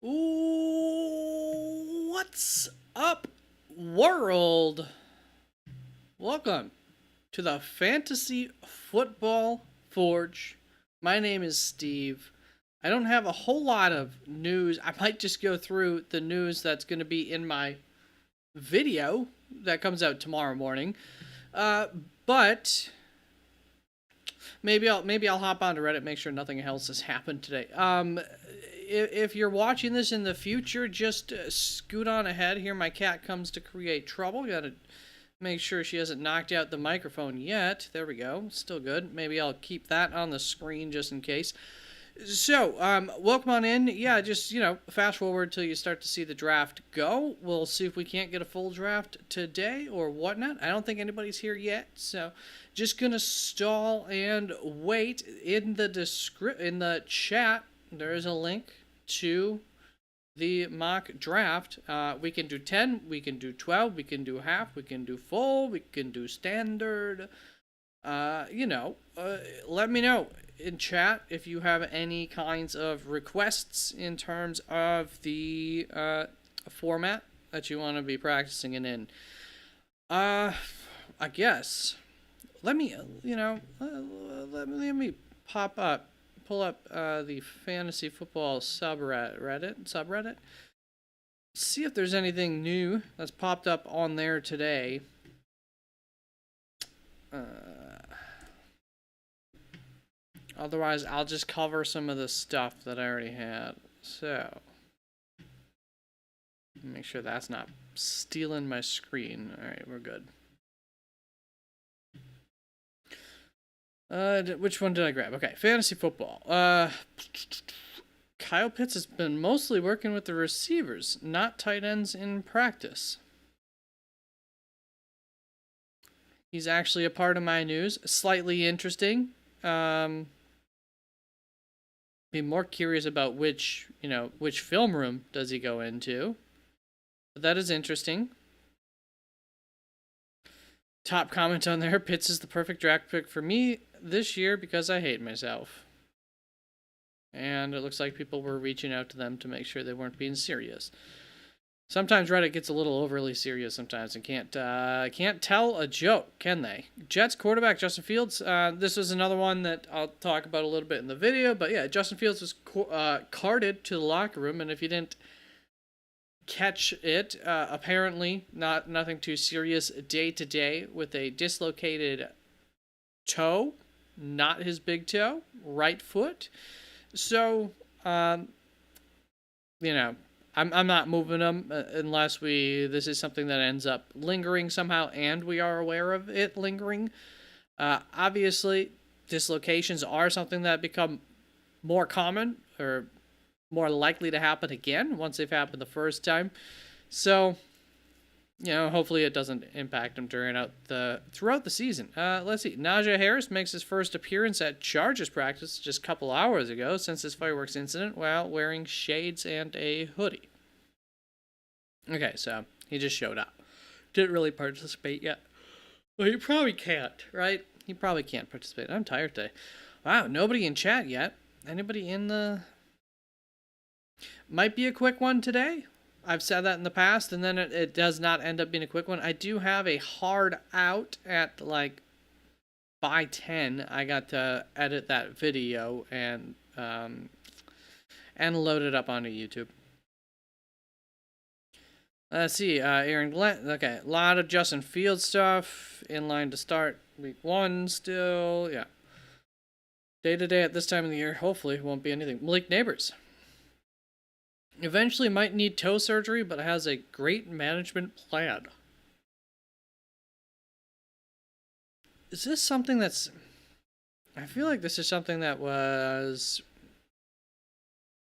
Ooh, what's up, world? Welcome to the Fantasy Football Forge. My name is Steve. I don't have a whole lot of news. I might just go through the news that's going to be in my video that comes out tomorrow morning. Uh, but maybe I'll hop onto Reddit, make sure nothing else has happened today. If you're watching this in the future, just scoot on ahead. Here, my cat comes to create trouble. Gotta make sure she hasn't knocked out the microphone yet. There we go. Still good. Maybe I'll keep that on the screen just in case. So, welcome on in. Yeah, just, fast forward till you start to see the draft go. We'll see if we can't get a full draft today or whatnot. I don't think anybody's here yet, so just gonna stall and wait. In the chat, there is a link to the mock draft. We can do 10, we can do 12, we can do half, we can do full, we can do standard. Let me know in chat if you have any kinds of requests in terms of the format that you want to be practicing it in. I guess. Let me, let me pull up the fantasy football subreddit. See if there's anything new that's popped up on there today. Otherwise, I'll just cover some of the stuff that I already had. So, make sure that's not stealing my screen. All right, we're good. Which one did I grab? Okay, fantasy football. Kyle Pitts has been mostly working with the receivers, not tight ends in practice. He's actually a part of my news. Slightly interesting. Be more curious about which film room does he go into. But that is interesting. Top comment on there, Pitts is the perfect draft pick for me this year because I hate myself. And it looks like people were reaching out to them to make sure they weren't being serious. Sometimes Reddit gets a little overly serious sometimes and can't tell a joke, can they? Jets quarterback Justin Fields. This was another one that I'll talk about a little bit in the video. But yeah, Justin Fields was carted to the locker room, and if you didn't catch it, apparently nothing too serious day to day with a dislocated toe, not his big toe, right foot. So, I'm not moving them unless this is something that ends up lingering somehow and we are aware of it lingering. Obviously, dislocations are something that become more common or more likely to happen again once they've happened the first time. So, hopefully it doesn't impact him throughout the season. Let's see. Najee Harris makes his first appearance at Chargers practice just a couple hours ago since his fireworks incident while wearing shades and a hoodie. Okay, so he just showed up. Didn't really participate yet. Well, he probably can't, right? He probably can't participate. I'm tired today. Wow, nobody in chat yet. Anybody in the... Might be a quick one today. I've said that in the past, and then it does not end up being a quick one. I do have a hard out at, by 10. I got to edit that video and load it up onto YouTube. Let's see, Aaron Glenn. Okay, a lot of Justin Fields stuff in line to start week 1 still. Yeah. Day to day at this time of the year, hopefully, won't be anything. Malik Neighbors. Eventually might need toe surgery, but has a great management plan. Is this something that's... I feel like this is something that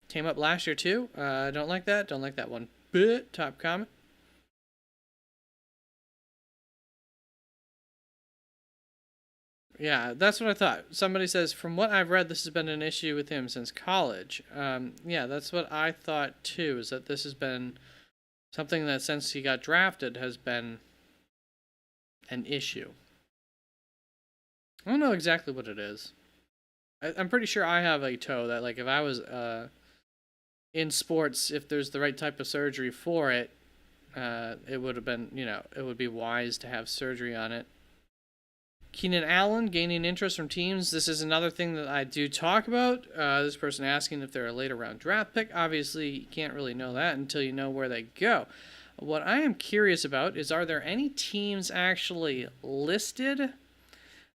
came up last year too. Don't like that. Don't like that one bit. Top comment. Yeah, that's what I thought. Somebody says, from what I've read, this has been an issue with him since college. Yeah, that's what I thought too, is that this has been something that since he got drafted has been an issue. I don't know exactly what it is. I'm pretty sure I have a toe that, if I was in sports, if there's the right type of surgery for it, it would have been, it would be wise to have surgery on it. Keenan Allen gaining interest from teams. This is another thing that I do talk about. This person asking if they're a later round draft pick. Obviously, you can't really know that until you know where they go. What I am curious about is, are there any teams actually listed?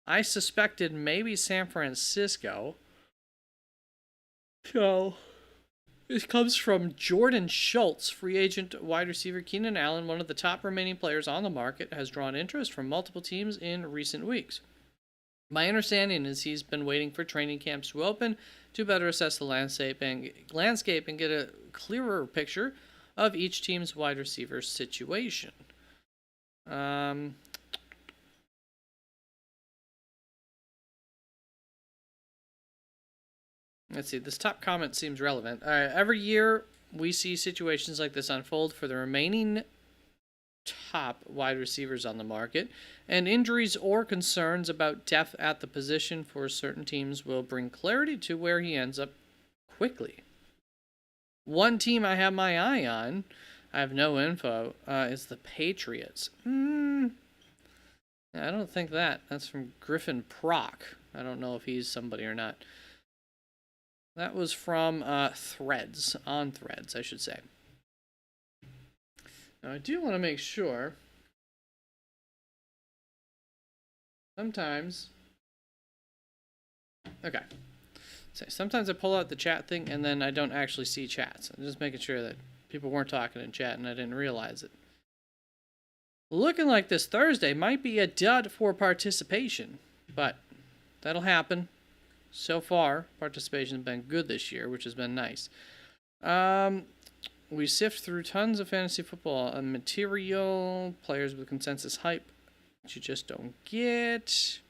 I suspected maybe San Francisco. So, this comes from Jordan Schultz, free agent wide receiver. Keenan Allen, one of the top remaining players on the market, has drawn interest from multiple teams in recent weeks. My understanding is he's been waiting for training camps to open to better assess the landscape and get a clearer picture of each team's wide receiver situation. Let's see. This top comment seems relevant. Every year, we see situations like this unfold for the remaining top wide receivers on the market, and injuries or concerns about depth at the position for certain teams will bring clarity to where he ends up quickly. One team I have my eye on, I have no info, is the Patriots. I don't think that. That's from Griffin Proc. I don't know if he's somebody or not. That was from Threads, on Threads, I should say. Now, I do want to make sure. Sometimes. Okay. So sometimes I pull out the chat thing and then I don't actually see chats. I'm just making sure that people weren't talking in chat and I didn't realize it. Looking like this Thursday might be a dud for participation, but that'll happen. So far, participation has been good this year, which has been nice. We sift through tons of fantasy football material, players with consensus hype that you just don't get.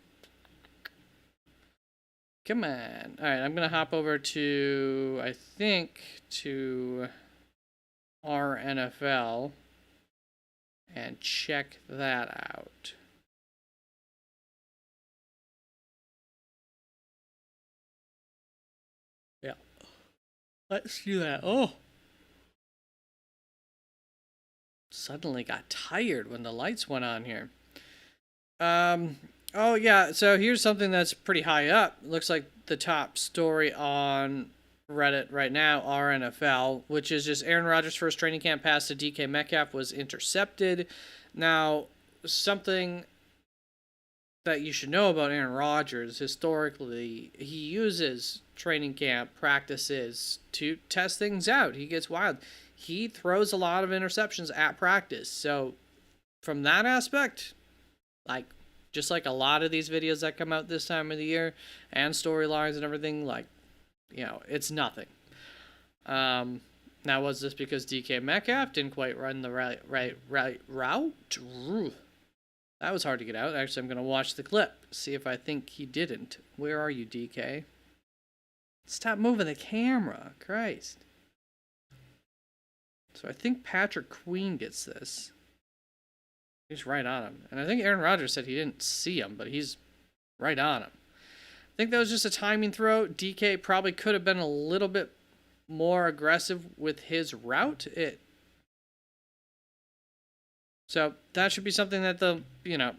Come on. All right, I'm going to hop over to, I think, to our NFL and check that out. Yeah. Let's do that. Oh. Suddenly got tired when the lights went on here. Oh yeah, so here's something that's pretty high up. Looks like the top story on Reddit right now, our NFL, which is just Aaron Rodgers' first training camp pass to DK Metcalf was intercepted. Now, something that you should know about Aaron Rodgers, historically, he uses training camp practices to test things out. He gets wild. He throws a lot of interceptions at practice. So, from that aspect, just like a lot of these videos that come out this time of the year and storylines and everything, it's nothing. Now, was this because DK Metcalf didn't quite run the right route? That was hard to get out. Actually, I'm going to watch the clip, see if I think he didn't. Where are you, DK? Stop moving the camera. Christ. So I think Patrick Queen gets this. He's right on him. And I think Aaron Rodgers said he didn't see him, but he's right on him. I think that was just a timing throw. DK probably could have been a little bit more aggressive with his route. So that should be something that they'll,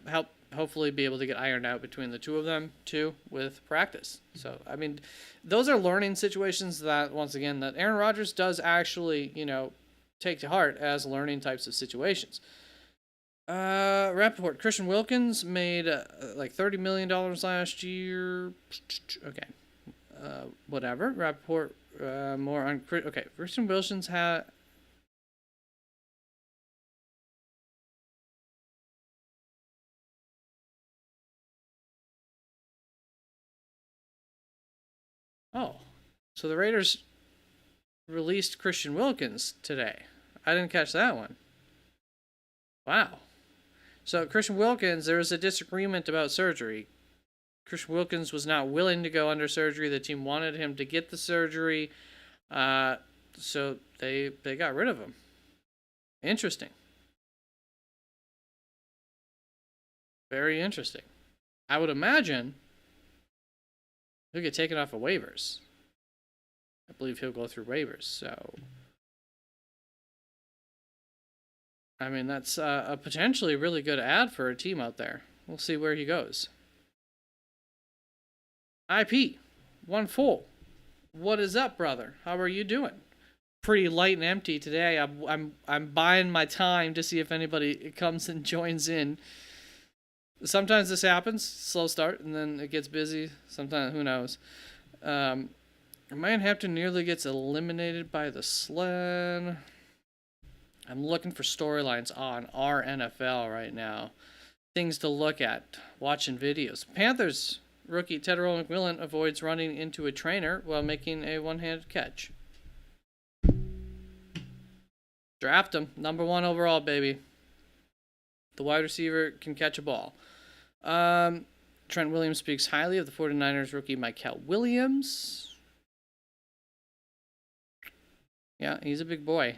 help hopefully be able to get ironed out between the two of them, too, with practice. So, I mean, those are learning situations that, once again, that Aaron Rodgers does actually, take to heart as learning types of situations. Rappaport. Christian Wilkins made like $30 million last year. Okay. Whatever. Rappaport, more on... Okay. Christian Wilkins had... Oh. So the Raiders released Christian Wilkins today. I didn't catch that one. Wow. So Christian Wilkins, there was a disagreement about surgery. Christian Wilkins was not willing to go under surgery. The team wanted him to get the surgery. So they got rid of him. Interesting. Very interesting. I would imagine he'll get taken off of waivers. I believe he'll go through waivers. So, I mean, that's a potentially really good ad for a team out there. We'll see where he goes. IP, 1 full. What is up, brother? How are you doing? Pretty light and empty today. I'm buying my time to see if anybody comes and joins in. Sometimes this happens, slow start, and then it gets busy. Sometimes, who knows? Manhampton nearly gets eliminated by the sled. I'm looking for storylines on our NFL right now. Things to look at. Watching videos. Panthers rookie Tedderell McMillan avoids running into a trainer while making a one-handed catch. Draft him. Number 1 overall, baby. The wide receiver can catch a ball. Trent Williams speaks highly of the 49ers rookie Michael Williams. Yeah, he's a big boy.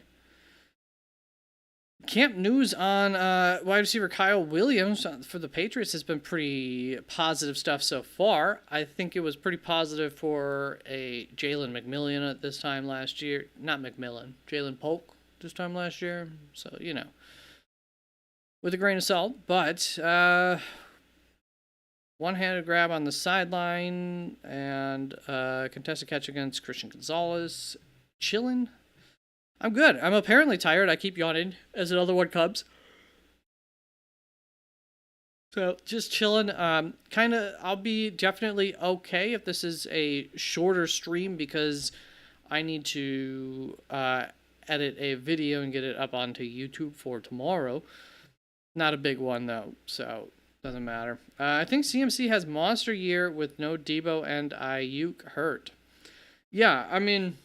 Camp news on wide receiver Kyle Williams for the Patriots has been pretty positive stuff so far. I think it was pretty positive for a Jalen McMillan at this time last year. Not McMillan, Jalen Polk this time last year. So, you know, with a grain of salt. But one-handed grab on the sideline and contested catch against Christian Gonzalez. Chilling. I'm good. I'm apparently tired. I keep yawning as another one comes. So just chilling. I'll be definitely okay if this is a shorter stream because I need to edit a video and get it up onto YouTube for tomorrow. Not a big one though, so doesn't matter. I think CMC has monster year with no Debo and Ayuk hurt. Yeah, I mean,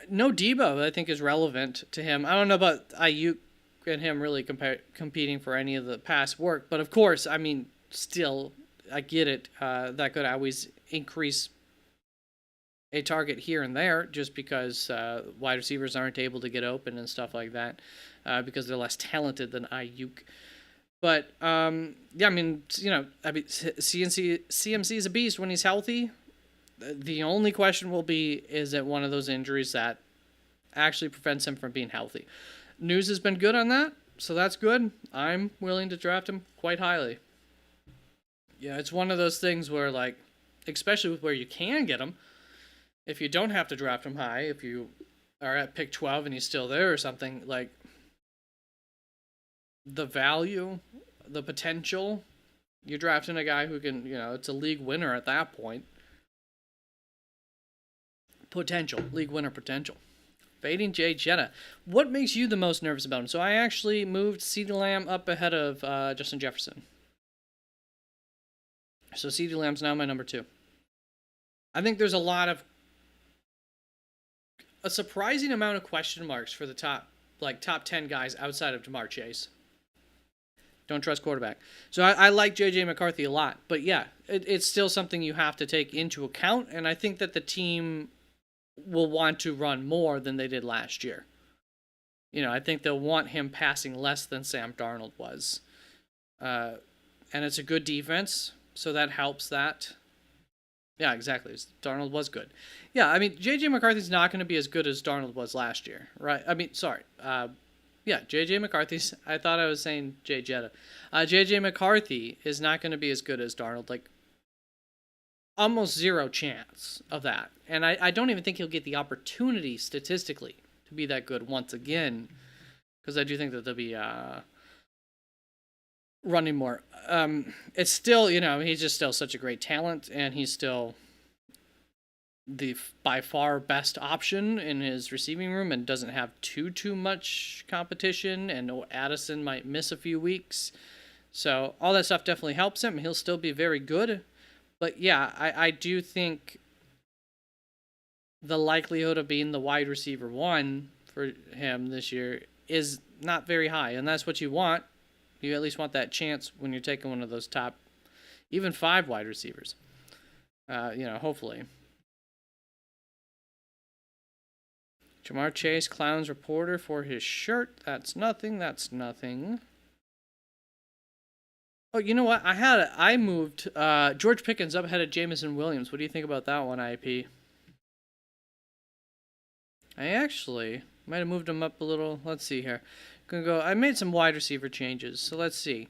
no Debo, I think, is relevant to him. I don't know about Ayuk and him really competing for any of the past work. But, of course, I mean, still, I get it. That could always increase a target here and there just because wide receivers aren't able to get open and stuff like that because they're less talented than Ayuk. But, yeah, I mean, CMC is a beast when he's healthy. The only question will be, is it one of those injuries that actually prevents him from being healthy? News has been good on that, so that's good. I'm willing to draft him quite highly. Yeah, it's one of those things where, like, especially with where you can get him, if you don't have to draft him high, if you are at pick 12 and he's still there or something, like, the value, the potential, you're drafting a guy who can, it's a league winner at that point. League winner potential. Fading Jay Jetta. What makes you the most nervous about him? So I actually moved CeeDee Lamb up ahead of Justin Jefferson. So CeeDee Lamb's now my number 2. I think there's a surprising amount of question marks for the top 10 guys outside of Jamar Chase. Don't trust quarterback. So I like J.J. McCarthy a lot. But yeah, it's still something you have to take into account. And I think that the team will want to run more than they did last year. I think they'll want him passing less than Sam Darnold was. And it's a good defense, so that helps that. Yeah, exactly. Darnold was good. Yeah, I mean, J.J. McCarthy's not going to be as good as Darnold was last year, right? I mean, sorry. Yeah, J.J. McCarthy's... I thought I was saying Jay Jetta. J.J. McCarthy is not going to be as good as Darnold. Like, almost zero chance of that. And I don't even think he'll get the opportunity statistically to be that good once again. Because I do think that they'll be running more. It's still, he's just still such a great talent. And he's still the by far best option in his receiving room and doesn't have too much competition. And Addison might miss a few weeks. So all that stuff definitely helps him. He'll still be very good. But yeah, I do think the likelihood of being the wide receiver 1 for him this year is not very high. And that's what you want. You at least want that chance when you're taking one of those top, even 5 wide receivers. Hopefully. Jamar Chase clowns reporter for his shirt. That's nothing. Oh, you know what? I moved George Pickens up ahead of Jameson Williams. What do you think about that one, IP? I actually might have moved him up a little. Let's see here. Gonna go. I made some wide receiver changes. So let's see.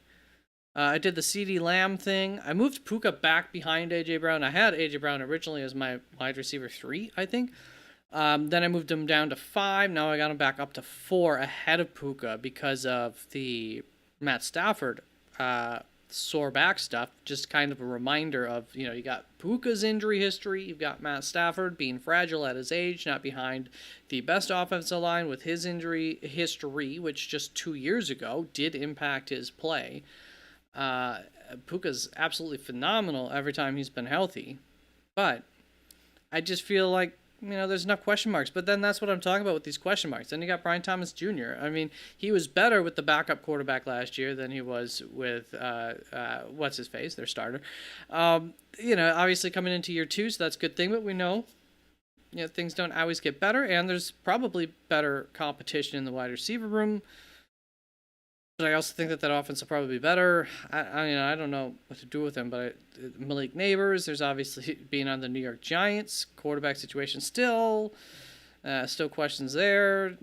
I did the CeeDee Lamb thing. I moved Puka back behind AJ Brown. I had AJ Brown originally as my wide receiver 3, I think. Then I moved him down to 5. Now I got him back up to 4 ahead of Puka because of the Matt Stafford sore back stuff. Just kind of a reminder of, you got Puka's injury history. You've got Matt Stafford being fragile at his age, not behind the best offensive line with his injury history, which just 2 years ago did impact his play. Puka's absolutely phenomenal every time he's been healthy. But I just feel like, there's enough question marks. But then that's what I'm talking about with these question marks. Then you got Brian Thomas Jr. I mean, he was better with the backup quarterback last year than he was with, what's-his-face, their starter. Obviously coming into year 2, so that's a good thing. But we know, things don't always get better. And there's probably better competition in the wide receiver room. But I also think that offense will probably be better. I don't know what to do with him, but Malik Neighbors, there's obviously being on the New York Giants, quarterback situation still questions there.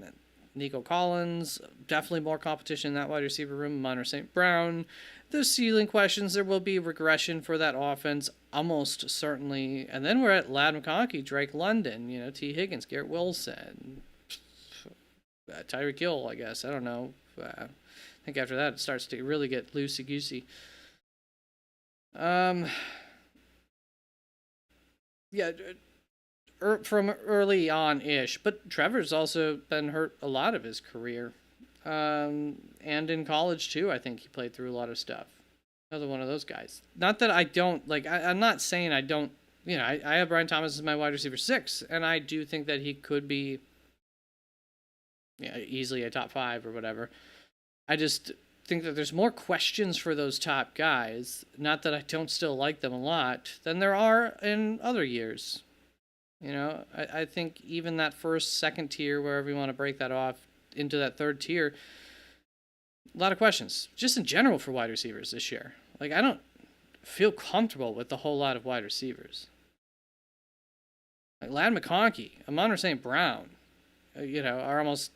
Nico Collins, definitely more competition in that wide receiver room. Monter St. Brown. There's ceiling questions. There will be regression for that offense, almost certainly. And then we're at Ladd McConkey, Drake London, T. Higgins, Garrett Wilson, Tyreek Hill, I guess. I don't know. I think after that it starts to really get loosey-goosey. Yeah, from early on-ish. But Trevor's also been hurt a lot of his career. And in college, too, I think he played through a lot of stuff. Another one of those guys. Not that I don't, I'm not saying I don't, I have Brian Thomas as my wide receiver 6, and I do think that he could be easily a top 5 or whatever. I just think that there's more questions for those top guys, not that I don't still like them a lot, than there are in other years. I think even that first, second tier, wherever you want to break that off into that third tier, a lot of questions, just in general for wide receivers this year. I don't feel comfortable with a whole lot of wide receivers. Ladd McConkey, Monter St. Brown, are almost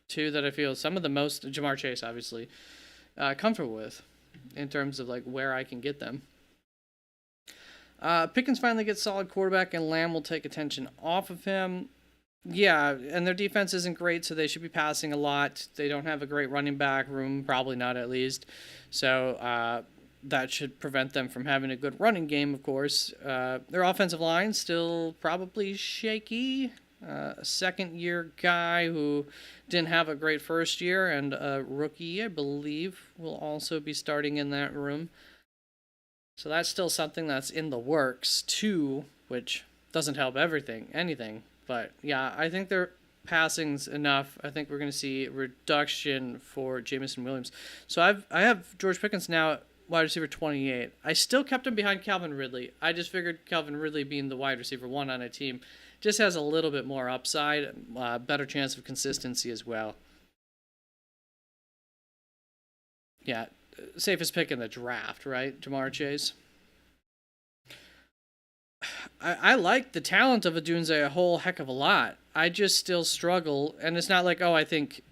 two that I feel some of the most, Jamar Chase, obviously, comfortable with in terms of where I can get them. Pickens finally gets solid quarterback, and Lamb will take attention off of him. Yeah, and their defense isn't great, so they should be passing a lot. They don't have a great running back room, probably not at least. So that should prevent them from having a good running game, of course. Their offensive line still probably shaky. A second-year guy who didn't have a great first year, and a rookie, I believe, will also be starting in that room. So that's still something that's in the works, too, which doesn't help anything. But, yeah, I think their passing's enough. I think we're going to see a reduction for Jameson Williams. So I have George Pickens now at wide receiver 28. I still kept him behind Calvin Ridley. I just figured Calvin Ridley being the wide receiver 1 on a team just has a little bit more upside, better chance of consistency as well. Yeah, safest pick in the draft, right? Jamar Chase. I like the talent of Odunze a whole heck of a lot. I just still struggle, and it's not I think,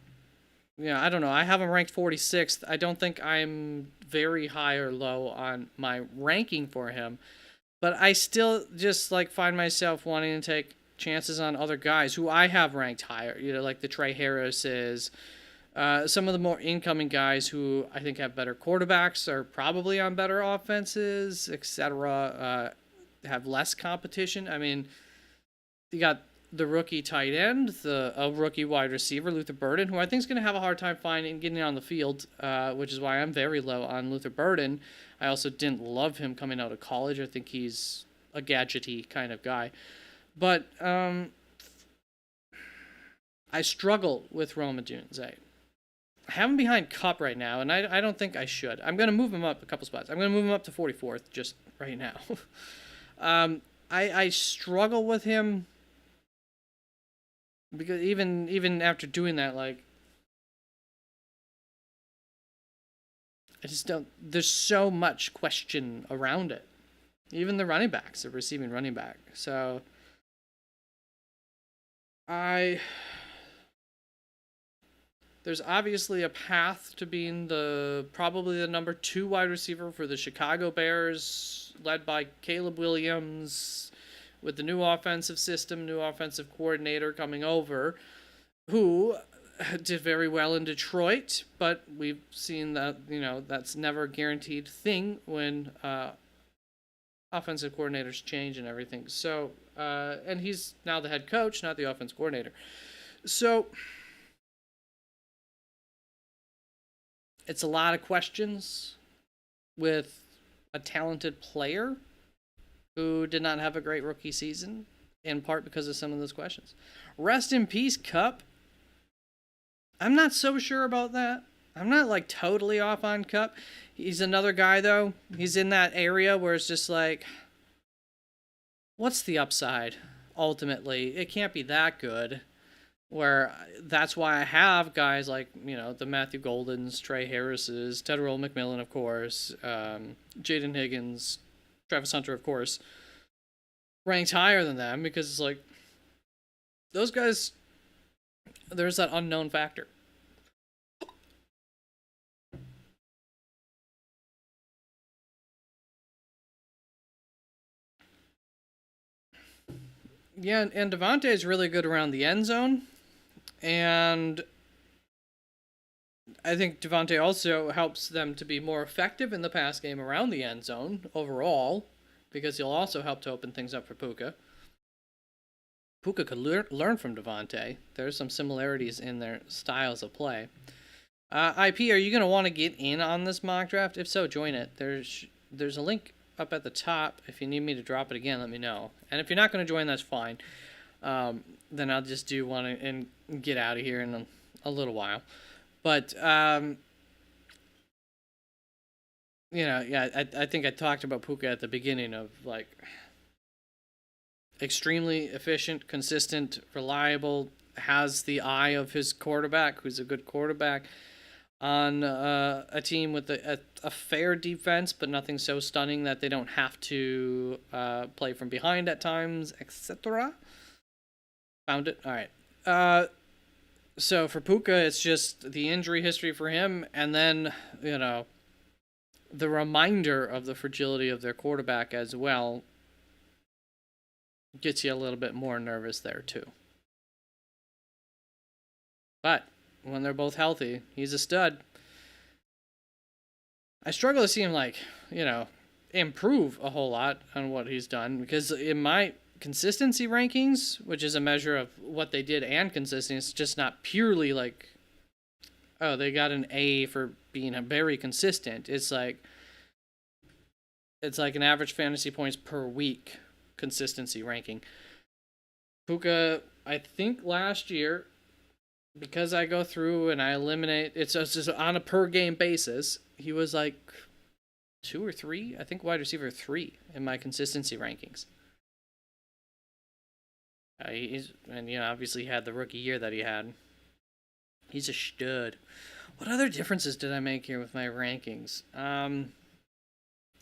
I don't know. I have him ranked 46th. I don't think I'm very high or low on my ranking for him, but I still just find myself wanting to take chances on other guys who I have ranked higher, like the Trey Harris's, some of the more incoming guys who I think have better quarterbacks, are probably on better offenses, etc., have less competition. I mean, you got the rookie tight end, a rookie wide receiver, Luther Burden, who I think is going to have a hard time getting on the field, which is why I'm very low on Luther Burden. I also didn't love him coming out of college. I think he's a gadgety kind of guy. But I struggle with Rome Odunze. I have him behind Kupp right now, and I don't think I should. I'm going to move him up a couple spots. I'm going to move him up to 44th just right now. I struggle with him because even after doing that, I just don't. There's so much question around it. Even the running backs, the receiving running back. So I There's obviously a path to being probably the number 2 wide receiver for the Chicago Bears, led by Caleb Williams, with the new offensive system, new offensive coordinator coming over, who did very well in Detroit, but we've seen that, that's never a guaranteed thing when offensive coordinators change and everything. So, and he's now the head coach, not the offense coordinator. So, it's a lot of questions with a talented player who did not have a great rookie season, in part because of some of those questions. Rest in peace, Cup. I'm not so sure about that. I'm not like totally off on Cup. He's another guy, though. He's in that area where it's just like, what's the upside, ultimately? It can't be that good. Where that's why I have guys like, the Matthew Goldens, Trey Harris's, Tedderell McMillan, of course, Jaden Higgins, Travis Hunter, of course, ranked higher than them, because it's like, those guys, there's that unknown factor. Yeah, and Devontae is really good around the end zone. And I think Devontae also helps them to be more effective in the pass game around the end zone overall, because he'll also help to open things up for Puka. Puka could learn from Devontae. There's some similarities in their styles of play. IP, are you going to want to get in on this mock draft? If so, join it. There's a link up at the top. If you need me to drop it again, let me know. And if you're not going to join, that's fine. Then I'll just do one and get out of here in a little while. But, I think I talked about Puka at the beginning of, like, extremely efficient, consistent, reliable, has the eye of his quarterback, who's a good quarterback, on a team with a fair defense, but nothing so stunning that they don't have to play from behind at times, etc. Found it? All right. So for Puka, it's just the injury history for him, and then, the reminder of the fragility of their quarterback as well gets you a little bit more nervous there, too. But when they're both healthy, he's a stud. I struggle to see him, improve a whole lot on what he's done, because in my consistency rankings, which is a measure of what they did and consistency, it's just not purely like, oh, they got an A for being very consistent. It's like an average fantasy points per week consistency ranking. Puka, I think last year, because I go through and I eliminate, it's just on a per game basis, he was like 2 or 3, I think wide receiver 3 in my consistency rankings. Obviously had the rookie year that he had. He's a stud. What other differences did I make here with my rankings?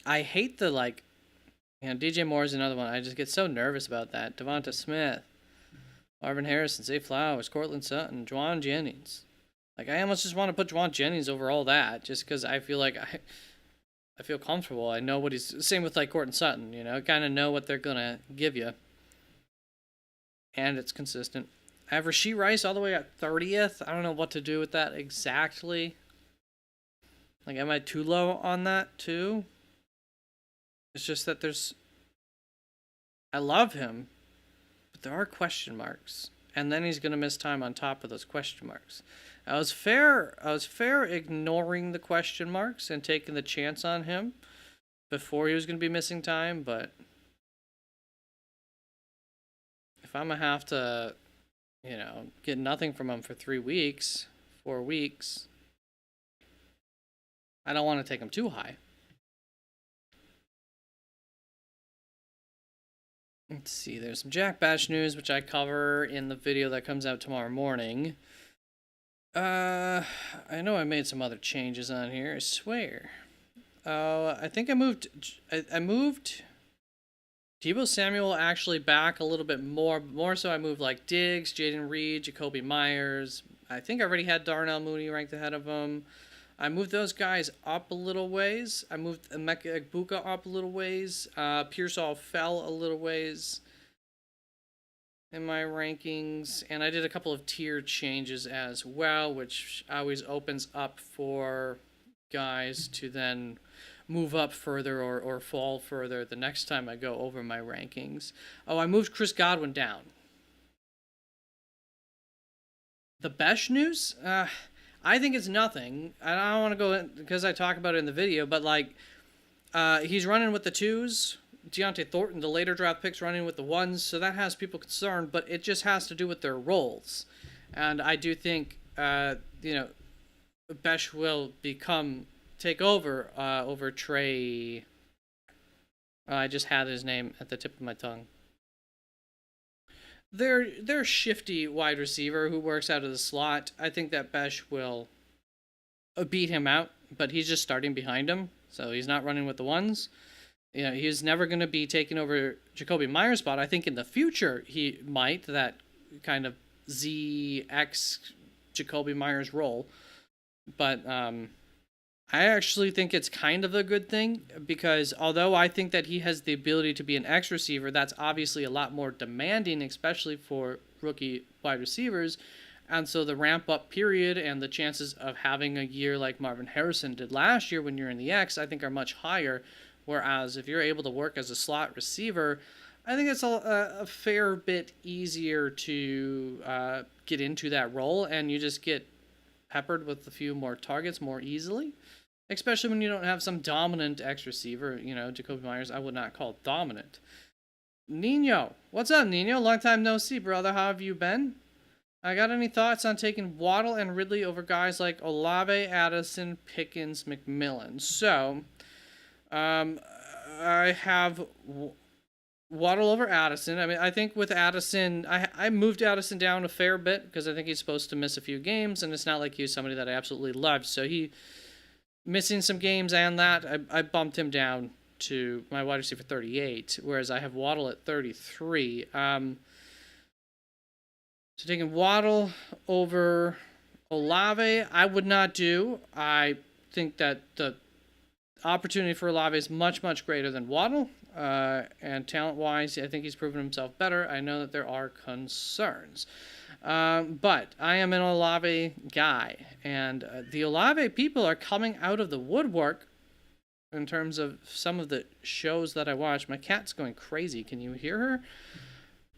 I hate the, DJ Moore is another one. I just get so nervous about that. Devonta Smith, Marvin Harrison, Zay Flowers, Cortland Sutton, Juwan Jennings. I almost just want to put Juwan Jennings over all that, just because I feel like I feel comfortable. I know what he's... Same with, Cortland Sutton, kind of know what they're going to give you. And it's consistent. I have Rashee Rice all the way at 30th. I don't know what to do with that exactly. Am I too low on that, too? It's just that I love him, but there are question marks. And then he's going to miss time on top of those question marks. I was fair ignoring the question marks and taking the chance on him before he was going to be missing time, but if I'm going to have to, get nothing from him for 3 weeks, 4 weeks, I don't want to take him too high. Let's see, there's some Jack Bash news, which I cover in the video that comes out tomorrow morning. I know I made some other changes on here, I swear. I think I moved Deebo Samuel actually back a little bit more so I moved Diggs, Jaden Reed, Jacoby Myers, I think I already had Darnell Mooney ranked ahead of him. I moved those guys up a little ways. I moved Emeka Egbuka up a little ways. Pearsall fell a little ways in my rankings, and I did a couple of tier changes as well, which always opens up for guys to then move up further or fall further the next time I go over my rankings. Oh, I moved Chris Godwin down. The best news? I think it's nothing. I don't want to go in because I talk about it in the video, but like, he's running with the twos. Deontay Thornton, the later draft picks, running with the ones, so that has people concerned. But it just has to do with their roles, and I do think Besh will take over over Trey. I just had his name at the tip of my tongue. They're shifty wide receiver who works out of the slot. I think that Besh will beat him out, but he's just starting behind him, so he's not running with the ones. He's never going to be taking over Jacoby Meyer's spot. I think in the future he might, that kind of ZX Jacoby Myers role. But I actually think it's kind of a good thing, because although I think that he has the ability to be an X receiver, that's obviously a lot more demanding, especially for rookie wide receivers. And so the ramp up period and the chances of having a year like Marvin Harrison did last year when you're in the X, I think are much higher. Whereas if you're able to work as a slot receiver, I think it's a fair bit easier to get into that role, and you just get peppered with a few more targets more easily. Especially when you don't have some dominant X receiver. Jacoby Myers, I would not call dominant. Nino. What's up, Nino? Long time no see, brother. How have you been? I got any thoughts on taking Waddle and Ridley over guys like Olave, Addison, Pickens, McMillan? So, I have Waddle over Addison. I mean, I think with Addison, I moved Addison down a fair bit because I think he's supposed to miss a few games, and it's not like he's somebody that I absolutely loved. So he missing some games, and that I bumped him down to my wide receiver 38, whereas I have Waddle at 33. So taking Waddle over Olave, I would not do. I think that the opportunity for Olave is much, much greater than Waddle. And talent-wise, I think he's proven himself better. I know that there are concerns. But I am an Olave guy. And the Olave people are coming out of the woodwork in terms of some of the shows that I watch. My cat's going crazy. Can you hear her?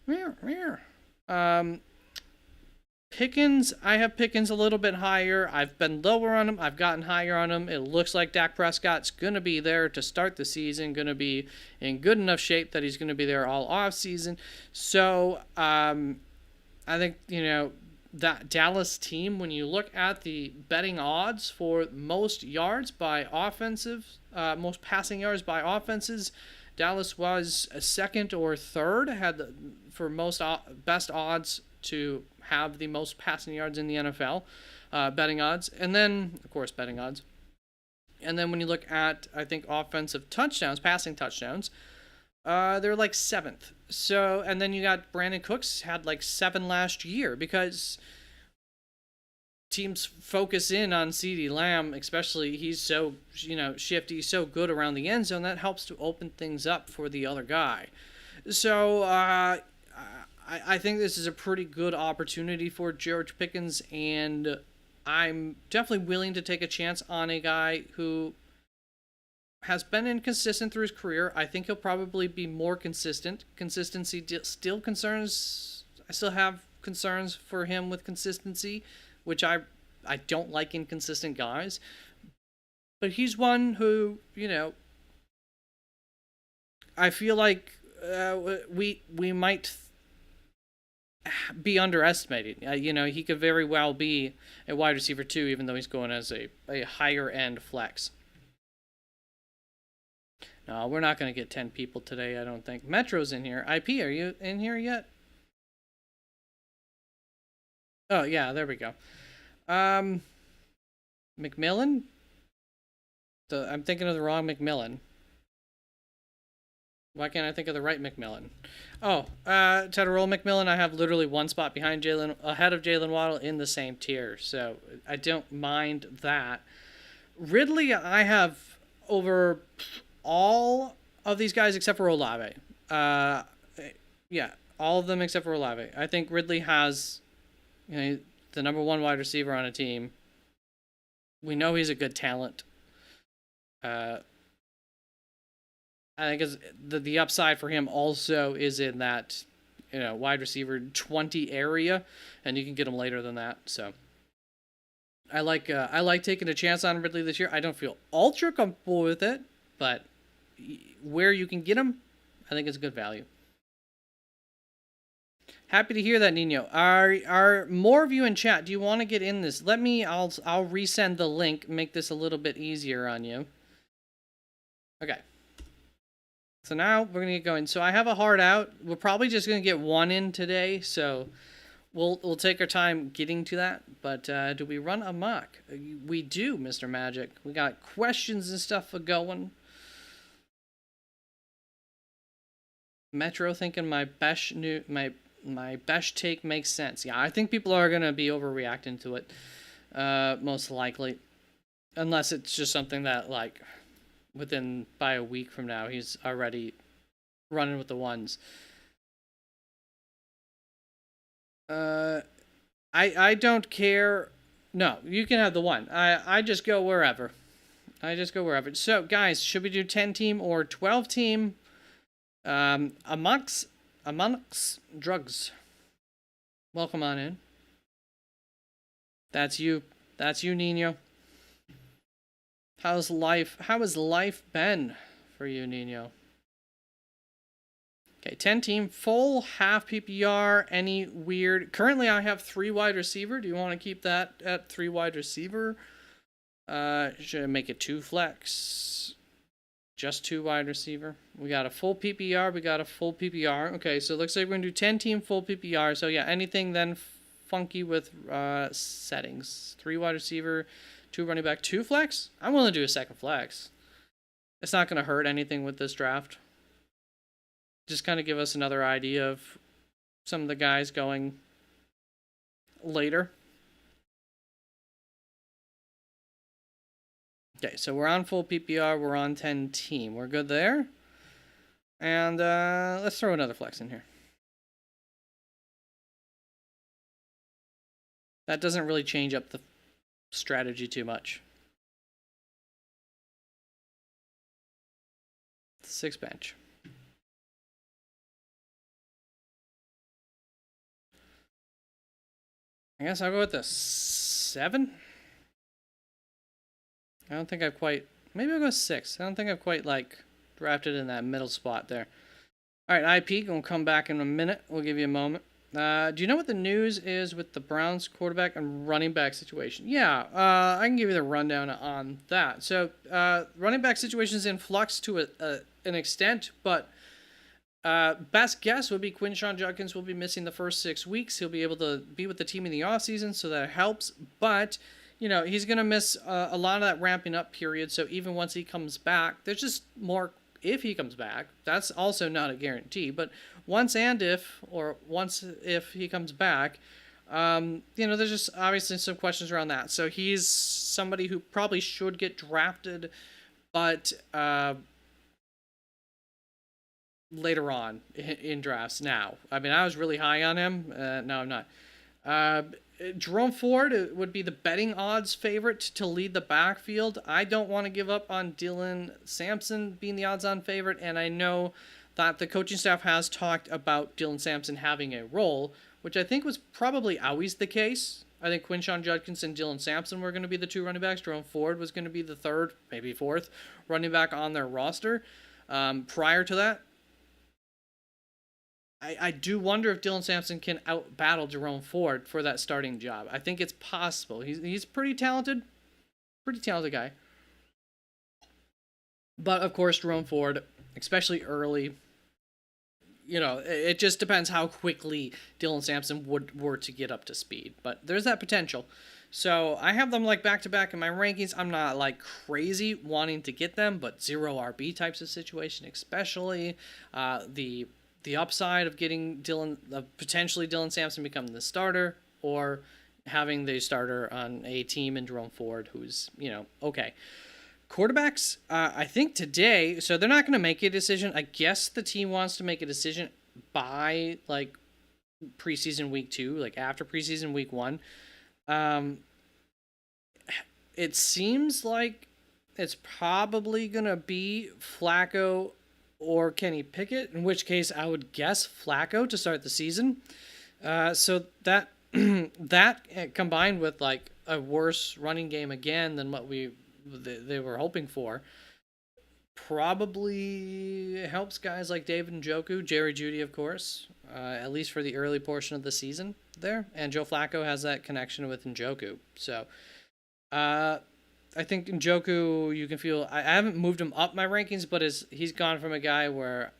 Meow, meow. Pickens, I have Pickens a little bit higher. I've been lower on him. I've gotten higher on him. It looks like Dak Prescott's going to be there to start the season, going to be in good enough shape that he's going to be there all off season. So I think, that Dallas team, when you look at the betting odds for most yards by offensive, most passing yards by offenses, Dallas was a second or third, for most best odds to have the most passing yards in the NFL, betting odds. And then, of course, betting odds. And then when you look at, I think, offensive touchdowns, passing touchdowns, they're like 7th. So, and then you got Brandon Cooks had like 7 last year, because teams focus in on CeeDee Lamb, especially he's so, shifty, so good around the end zone, that helps to open things up for the other guy. So, I think this is a pretty good opportunity for George Pickens, and I'm definitely willing to take a chance on a guy who has been inconsistent through his career. I think he'll probably be more consistent. Consistency still concerns. I still have concerns for him with consistency, which I don't like inconsistent guys. But he's one who, I feel like we might be underestimating. He could very well be a wide receiver too, even though he's going as a higher end flex. No, we're not going to get 10 people today, I don't think. Metro's in here. IP, are you in here yet? Oh, yeah, there we go. McMillan? I'm thinking of the wrong McMillan. Why can't I think of the right McMillan? Oh, Tedderol McMillan, I have literally one spot behind Jalen, ahead of Jalen Waddle in the same tier, so I don't mind that. Ridley, I have over all of these guys except for Olave. Uh, yeah, all of them except for Olave. I think Ridley has, the number one wide receiver on a team. We know he's a good talent. Uh, I think the upside for him also is in that, wide receiver 20 area, and you can get him later than that. So I like taking a chance on Ridley this year. I don't feel ultra comfortable with it, but where you can get him, I think it's good value. Happy to hear that, Nino. Are more of you in chat? Do you want to get in this? I'll resend the link, make this a little bit easier on you. Okay. So now we're gonna get going. So I have a hard out. We're probably just gonna get one in today, so we'll take our time getting to that. But do we run amok? We do, Mr. Magic. We got questions and stuff going. Metro thinking my best take makes sense. Yeah, I think people are gonna be overreacting to it, most likely, unless it's just something that like by a week from now he's already running with the ones. I don't care. No, you can have the one. I just go wherever. So guys, should we do 10 team or 12 team? Amongst drugs. Welcome on in. That's you, Nino. How has life been for you, Nino? Okay, 10 team, full, half PPR, any weird... Currently, I have 3 wide receiver. Do you want to keep that at 3 wide receiver? Should I make it 2 flex? Just 2 wide receiver. We got a full PPR. Okay, so it looks like we're going to do 10 team, full PPR. So yeah, anything then funky with settings. 3 wide receiver, 2 running back, 2 flex? I'm willing to do a second flex. It's not going to hurt anything with this draft. Just kind of give us another idea of some of the guys going later. Okay, so we're on full PPR. We're on 10 team. We're good there. And let's throw another flex in here. That doesn't really change up the strategy too much. 6 bench. I guess I'll go with the 7. I don't think I've quite... Maybe I'll go 6. I don't think I've quite, drafted in that middle spot there. All right, IP, gonna come back in a minute. We'll give you a moment. Do you know what the news is with the Browns quarterback and running back situation? Yeah, I can give you the rundown on that. So, running back situation is in flux to an extent, but best guess would be Quinshon Judkins will be missing the first 6 weeks. He'll be able to be with the team in the offseason, so that helps. But, he's going to miss a lot of that ramping up period. So even once he comes back, there's just more if he comes back. That's also not a guarantee. But once if he comes back, there's just obviously some questions around that. So he's somebody who probably should get drafted, but later on in drafts now. I mean, I was really high on him. No, I'm not. Jerome Ford would be the betting odds favorite to lead the backfield. I don't want to give up on Dylan Sampson being the odds-on favorite, and I know that the coaching staff has talked about Dylan Sampson having a role, which I think was probably always the case. I think Quinshon Judkins and Dylan Sampson were going to be the 2 running backs. Jerome Ford was going to be the 3rd, maybe 4th running back on their roster. Prior to that, I do wonder if Dylan Sampson can out-battle Jerome Ford for that starting job. I think it's possible. He's pretty talented guy. But, of course, Jerome Ford, especially early, it just depends how quickly Dylan Sampson were to get up to speed. But there's that potential. So I have them like back to back in my rankings. I'm not like crazy wanting to get them, but zero RB types of situation, especially the upside of getting potentially Dylan Sampson becoming the starter, or having the starter on a team in Jerome Ford, who's okay. Quarterbacks, I think today, so they're not going to make a decision. I guess the team wants to make a decision by like preseason week 2, like after preseason week 1. It seems like it's probably going to be Flacco or Kenny Pickett, in which case I would guess Flacco to start the season. So that that combined with like a worse running game again than what they were hoping for, probably helps guys like David Njoku, Jerry Jeudy, of course, at least for the early portion of the season there. And Joe Flacco has that connection with Njoku. So I think Njoku, you can feel, I haven't moved him up my rankings, but he's gone from a guy where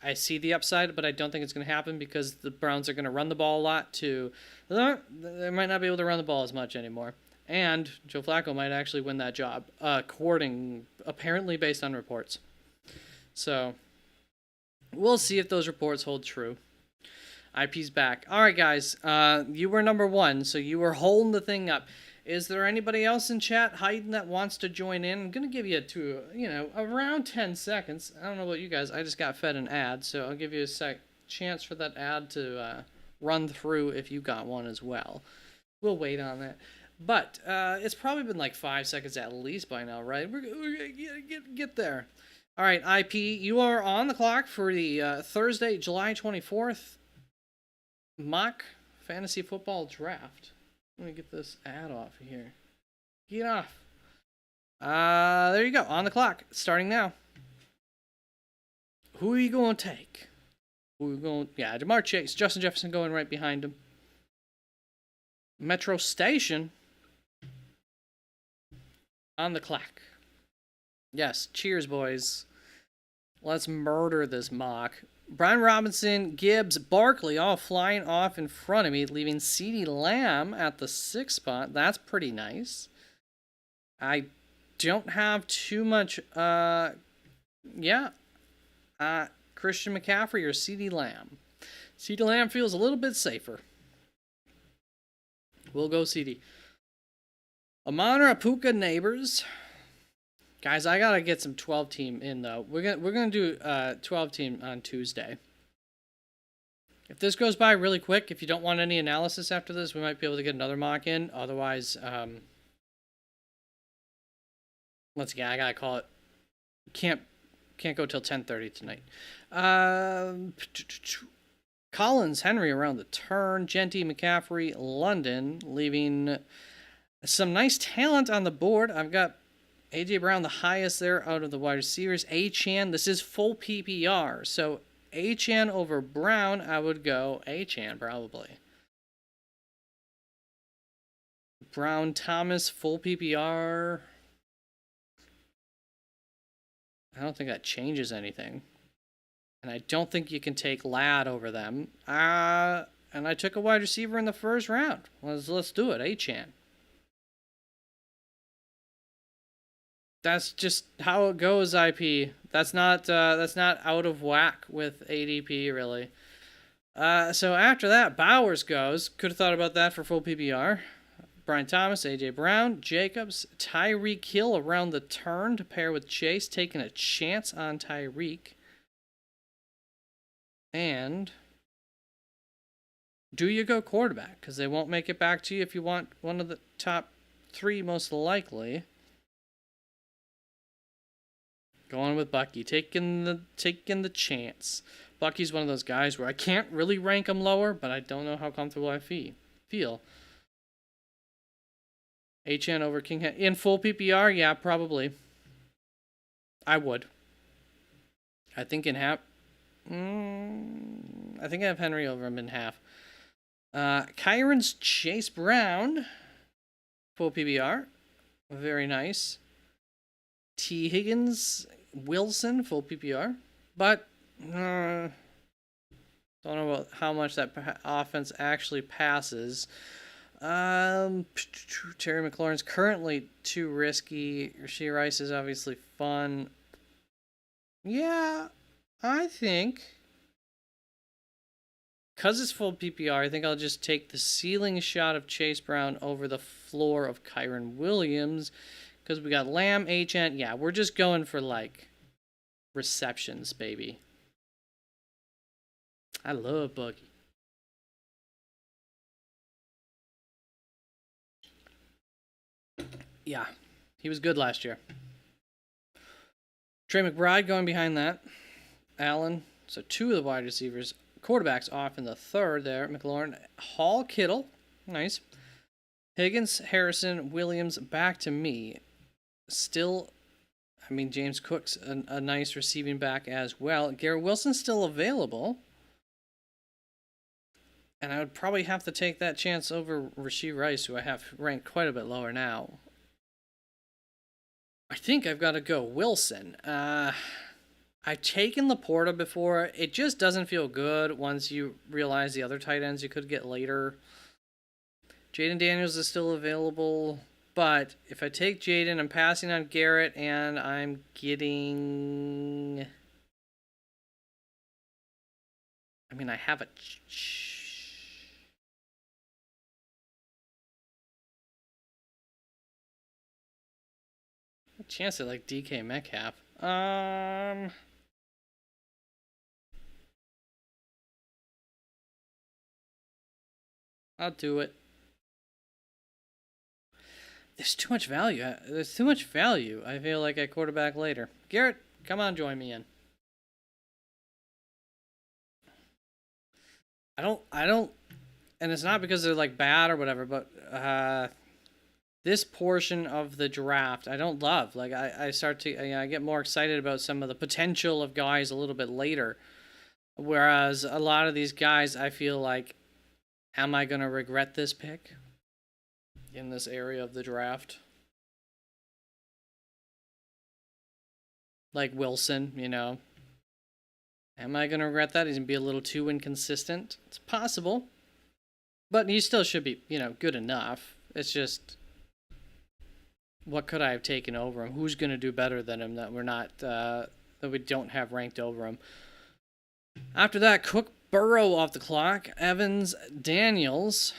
I see the upside, but I don't think it's going to happen because the Browns are going to run the ball a lot they might not be able to run the ball as much anymore. And Joe Flacco might actually win that job, apparently based on reports. So we'll see if those reports hold true. IP's back. All right, guys. You were number 1, so you were holding the thing up. Is there anybody else in chat hiding that wants to join in? I'm going to give you around 10 seconds. I don't know about you guys. I just got fed an ad, so I'll give you a chance for that ad to run through if you got one as well. We'll wait on that. But it's probably been like 5 seconds at least by now, right? We're going to get there. All right, IP, you are on the clock for the Thursday, July 24th mock fantasy football draft. Let me get this ad off of here. Get off. There you go. On the clock. Starting now. Who are you going to take? Yeah, Jamar Chase. Justin Jefferson going right behind him. Metro Station. On the clock. Yes, cheers, boys. Let's murder this mock. Brian Robinson, Gibbs, Barkley all flying off in front of me, leaving CeeDee Lamb at the 6th spot. That's pretty nice. I don't have too much, Christian McCaffrey or CeeDee Lamb. CeeDee Lamb feels a little bit safer. We'll go CeeDee. Amon Apuka Neighbors. Guys, I gotta get some 12-team in though. We're gonna do 12-team on Tuesday. If this goes by really quick, if you don't want any analysis after this, we might be able to get another mock in. Otherwise, once again, I gotta call it. Can't go till 10:30 tonight. Collins, Henry around the turn. Genty, McCaffrey, London, leaving some nice talent on the board. I've got A.J. Brown, the highest there out of the wide receivers. Achane, this is full PPR. So Achane over Brown, I would go Achane probably. Brown, Thomas, full PPR. I don't think that changes anything. And I don't think you can take Ladd over them. And I took a wide receiver in the first round. Let's do it, Achane. That's just how it goes, IP. That's not out of whack with ADP, really. So after that, Bowers goes. Could have thought about that for full PPR. Brian Thomas, A.J. Brown, Jacobs, Tyreek Hill around the turn to pair with Chase, taking a chance on Tyreek. And do you go quarterback? Because they won't make it back to you if you want one of the top 3 most likely. Going with Bucky, taking the chance. Bucky's one of those guys where I can't really rank him lower, but I don't know how comfortable I feel. HN over King in full PPR, yeah, probably. I would. I think in half. I think I have Henry over him in half. Kyron's Chase Brown, full PPR, very nice. T. Higgins, Wilson, full PPR. But Uh, don't know about how much that offense actually passes. Terry McLaurin's currently too risky. Rasheed Rice is obviously fun. Yeah, I think because it's full PPR, I think I'll just take the ceiling shot of Chase Brown over the floor of Kyron Williams because we got Lamb, H.N. Yeah, we're just going for like receptions, baby. I love Buggy. Yeah, he was good last year. Trey McBride going behind that. Allen. So two of the wide receivers. Quarterbacks off in the third there. McLaurin. Hall, Kittle. Nice. Higgins, Harrison, Williams back to me. Still, I mean, James Cook's a nice receiving back as well. Garrett Wilson's still available. And I would probably have to take that chance over Rasheed Rice, who I have ranked quite a bit lower now. I think I've got to go Wilson. I've taken Laporta before. It just doesn't feel good once you realize the other tight ends you could get later. Jaden Daniels is still available. But if I take Jaden, I'm passing on Garrett, and I'm getting... I mean, I have a... chance at like DK Metcalf. I'll do it. There's too much value. There's too much value. I feel like at quarterback later. Garrett, come on, join me in. I don't, and it's not because they're like bad or whatever, but this portion of the draft I don't love. Like I start to, I get more excited about some of the potential of guys a little bit later, whereas a lot of these guys I feel like, am I gonna regret this pick in this area of the draft? Like Wilson, you know. Am I going to regret that? He's going to be a little too inconsistent. It's possible. But he still should be, you know, good enough. It's just, what could I have taken over him? Who's going to do better than him that we're not, that we don't have ranked over him? After that, Cook, Burrow off the clock. Evans, Daniels,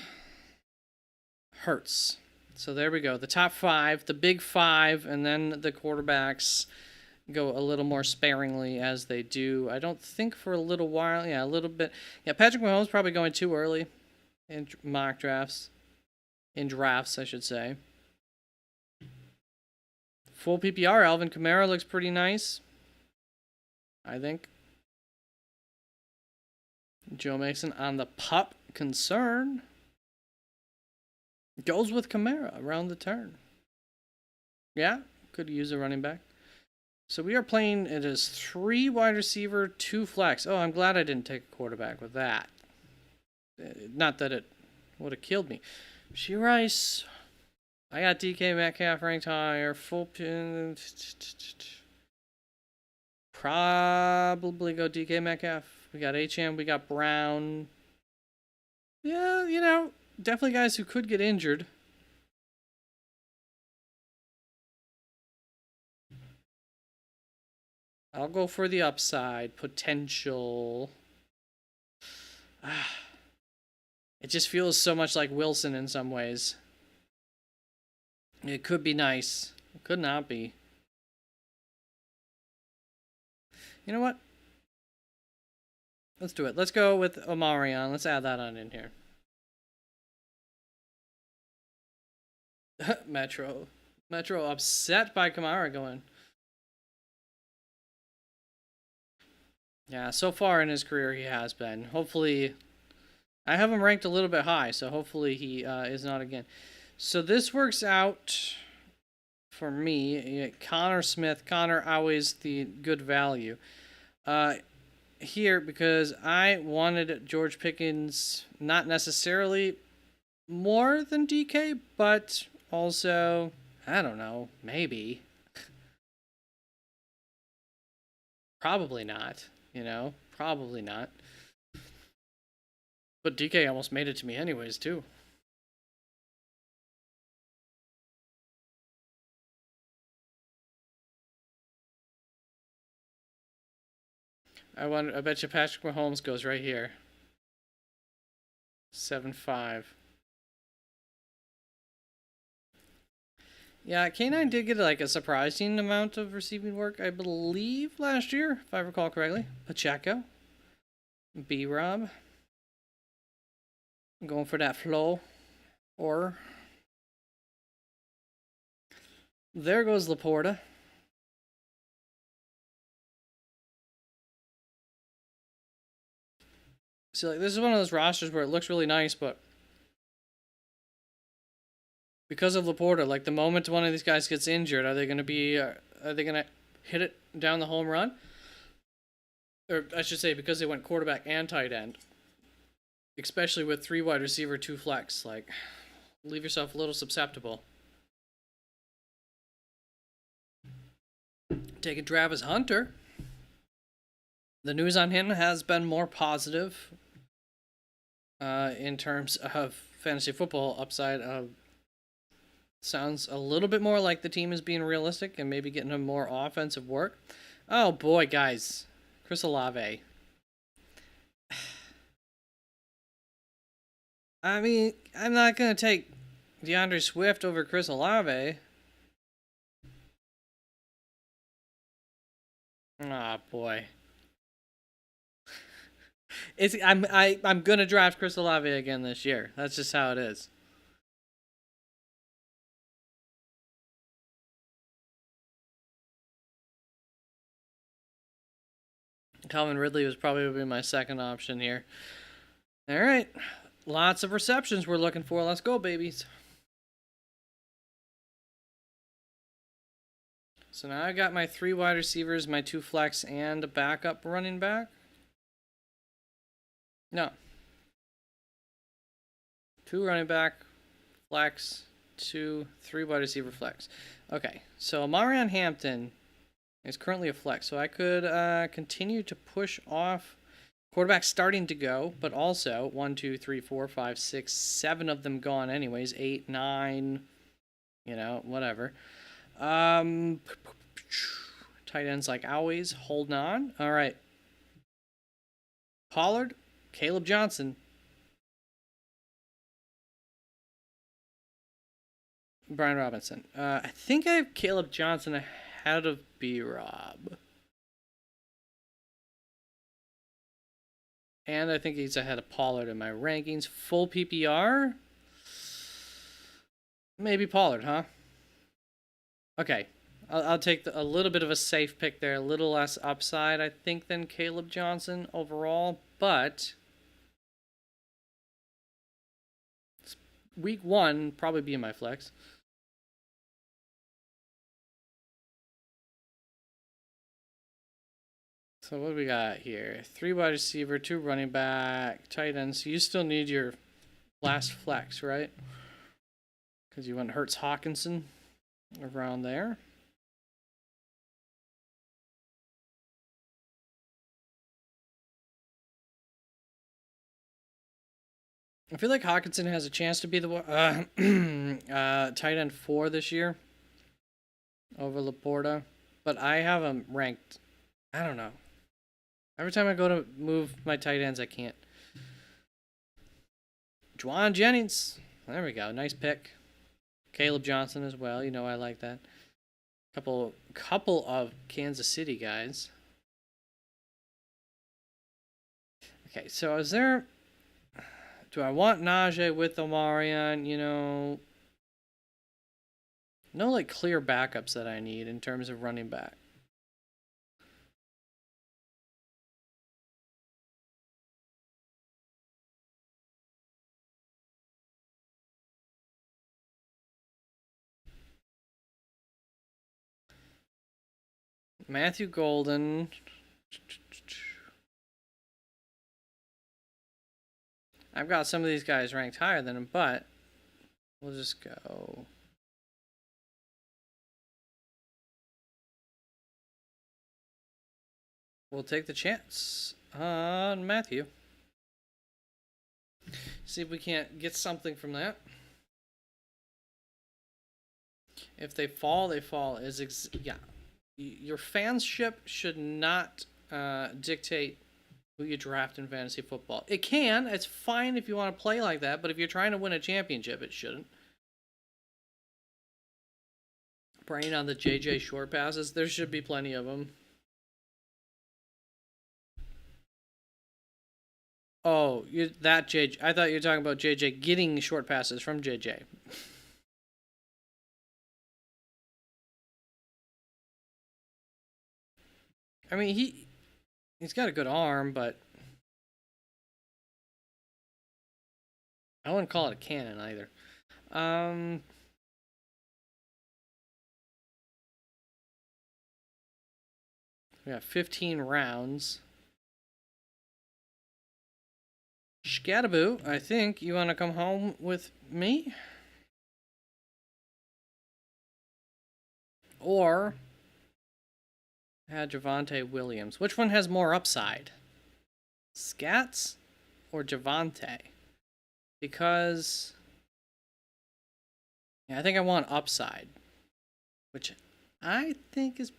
Hurts. So there we go. The top five, the big five, and then the quarterbacks go a little more sparingly as they do. I don't think for a little while. Yeah, a little bit. Yeah, Patrick Mahomes probably going too early in mock drafts. In drafts, I should say. Full PPR, Alvin Kamara looks pretty nice, I think. Joe Mixon on the pup concern. Goes with Kamara around the turn. Yeah, could use a running back. So we are playing, it is 3 wide receiver, 2 flex. Oh, I'm glad I didn't take a quarterback with that. Not that it would have killed me. She Rice. I got DK Metcalf ranked higher. Full pin. Probably go DK Metcalf. We got HM, we got Brown. Yeah, you know, definitely guys who could get injured. I'll go for the upside potential. It just feels so much like Wilson in some ways. It could be nice. It could not be. You know what? Let's do it. Let's go with Omarion. Let's add that on in here. Metro. Metro upset by Kamara going. Yeah, so far in his career he has been. Hopefully, I have him ranked a little bit high, so hopefully he is not again. So this works out for me. Connor Smith. Connor always the good value. Here, because I wanted George Pickens not necessarily more than DK, but also, I don't know, maybe. Probably not. You know, probably not. But DK almost made it to me anyways, too. I bet you Patrick Mahomes goes right here. 7-5. Yeah, K9 did get like a surprising amount of receiving work, I believe, last year, if I recall correctly. Pacheco. B-Rob. Going for that flow. Or there goes Laporta. See, like, this is one of those rosters where it looks really nice, but because of Laporta, like, the moment one of these guys gets injured, are they going to hit it down the home run? Or I should say, because they went quarterback and tight end, especially with 3 wide receiver, 2 flex, like, leave yourself a little susceptible. Taking Travis Hunter. The news on him has been more positive in terms of fantasy football upside. Sounds a little bit more like the team is being realistic and maybe getting him more offensive work. Oh boy, guys. Chris Olave. I mean, I'm not going to take DeAndre Swift over Chris Olave. Ah, boy. I'm gonna draft Chris Olave again this year. That's just how it is. Calvin Ridley was probably my second option here. All right, lots of receptions we're looking for. Let's go, babies. So now I got my 3 wide receivers, my 2 flex, and a backup running back. No. 2 running back, flex, 2, 3 wide receiver flex. Okay, so Marion Hampton is currently a flex, so I could continue to push off quarterback starting to go, but also 1, 2, 3, 4, 5, 6, 7 of them gone anyways. 8, 9, you know, whatever. Tight ends like always, holding on. All right. Pollard, Caleb Johnson. Brian Robinson. I think I have Caleb Johnson ahead of B-Rob. And I think he's ahead of Pollard in my rankings. Full PPR? Maybe Pollard, huh? Okay. I'll take a little bit of a safe pick there. A little less upside, I think, than Caleb Johnson overall. But week 1, probably be in my flex. So what do we got here? 3 wide receiver, 2 running back, tight end. So you still need your last flex, right? Because you want Hurts Hawkinson around there. I feel like Hawkinson has a chance to be the tight end 4 this year over Laporta. But I have him ranked, I don't know. Every time I go to move my tight ends, I can't. Juwan Jennings. There we go. Nice pick. Caleb Johnson as well. You know I like that. Couple of Kansas City guys. Okay, so is there... Do I want Najee with Omarion? You know... No, like, clear backups that I need in terms of running back. Matthew Golden. I've got some of these guys ranked higher than him, but we'll just go. We'll take the chance on Matthew. See if we can't get something from that. If they fall, they fall. Yeah. Your fanship should not dictate who you draft in fantasy football. It can. It's fine if you want to play like that, but if you're trying to win a championship, it shouldn't. Praying on the JJ short passes. There should be plenty of them. Oh, that JJ. I thought you were talking about JJ getting short passes from JJ. I mean, he's got a good arm, but I wouldn't call it a cannon either. We got 15 rounds. Scattaboo, I think you want to come home with me? Or Javonte Williams. Which one has more upside? Scats or Javonte? Because yeah, I think I want upside, which I think is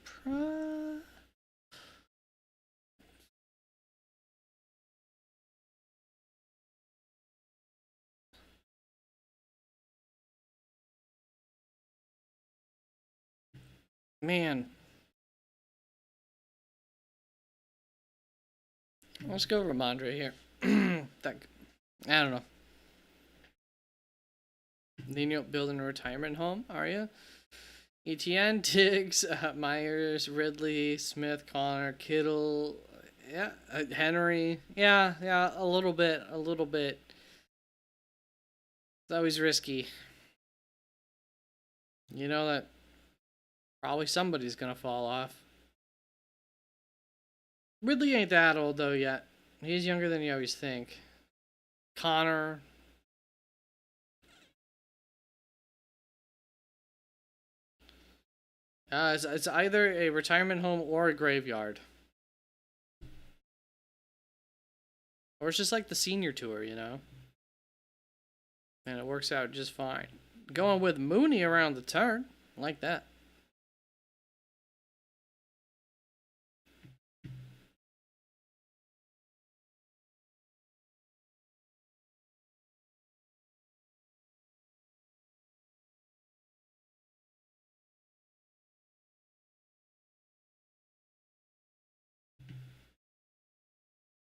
man. Let's go Ramondre here. I don't know. Nino building a retirement home, are you? ETN, Diggs, Myers, Ridley, Smith, Connor, Kittle, yeah, Henry, yeah, a little bit. It's always risky. You know that probably somebody's gonna fall off. Ridley ain't that old though yet. He's younger than you always think. Connor. It's either a retirement home or a graveyard. Or it's just like the senior tour, you know? And it works out just fine. Going with Mooney around the turn. Like that.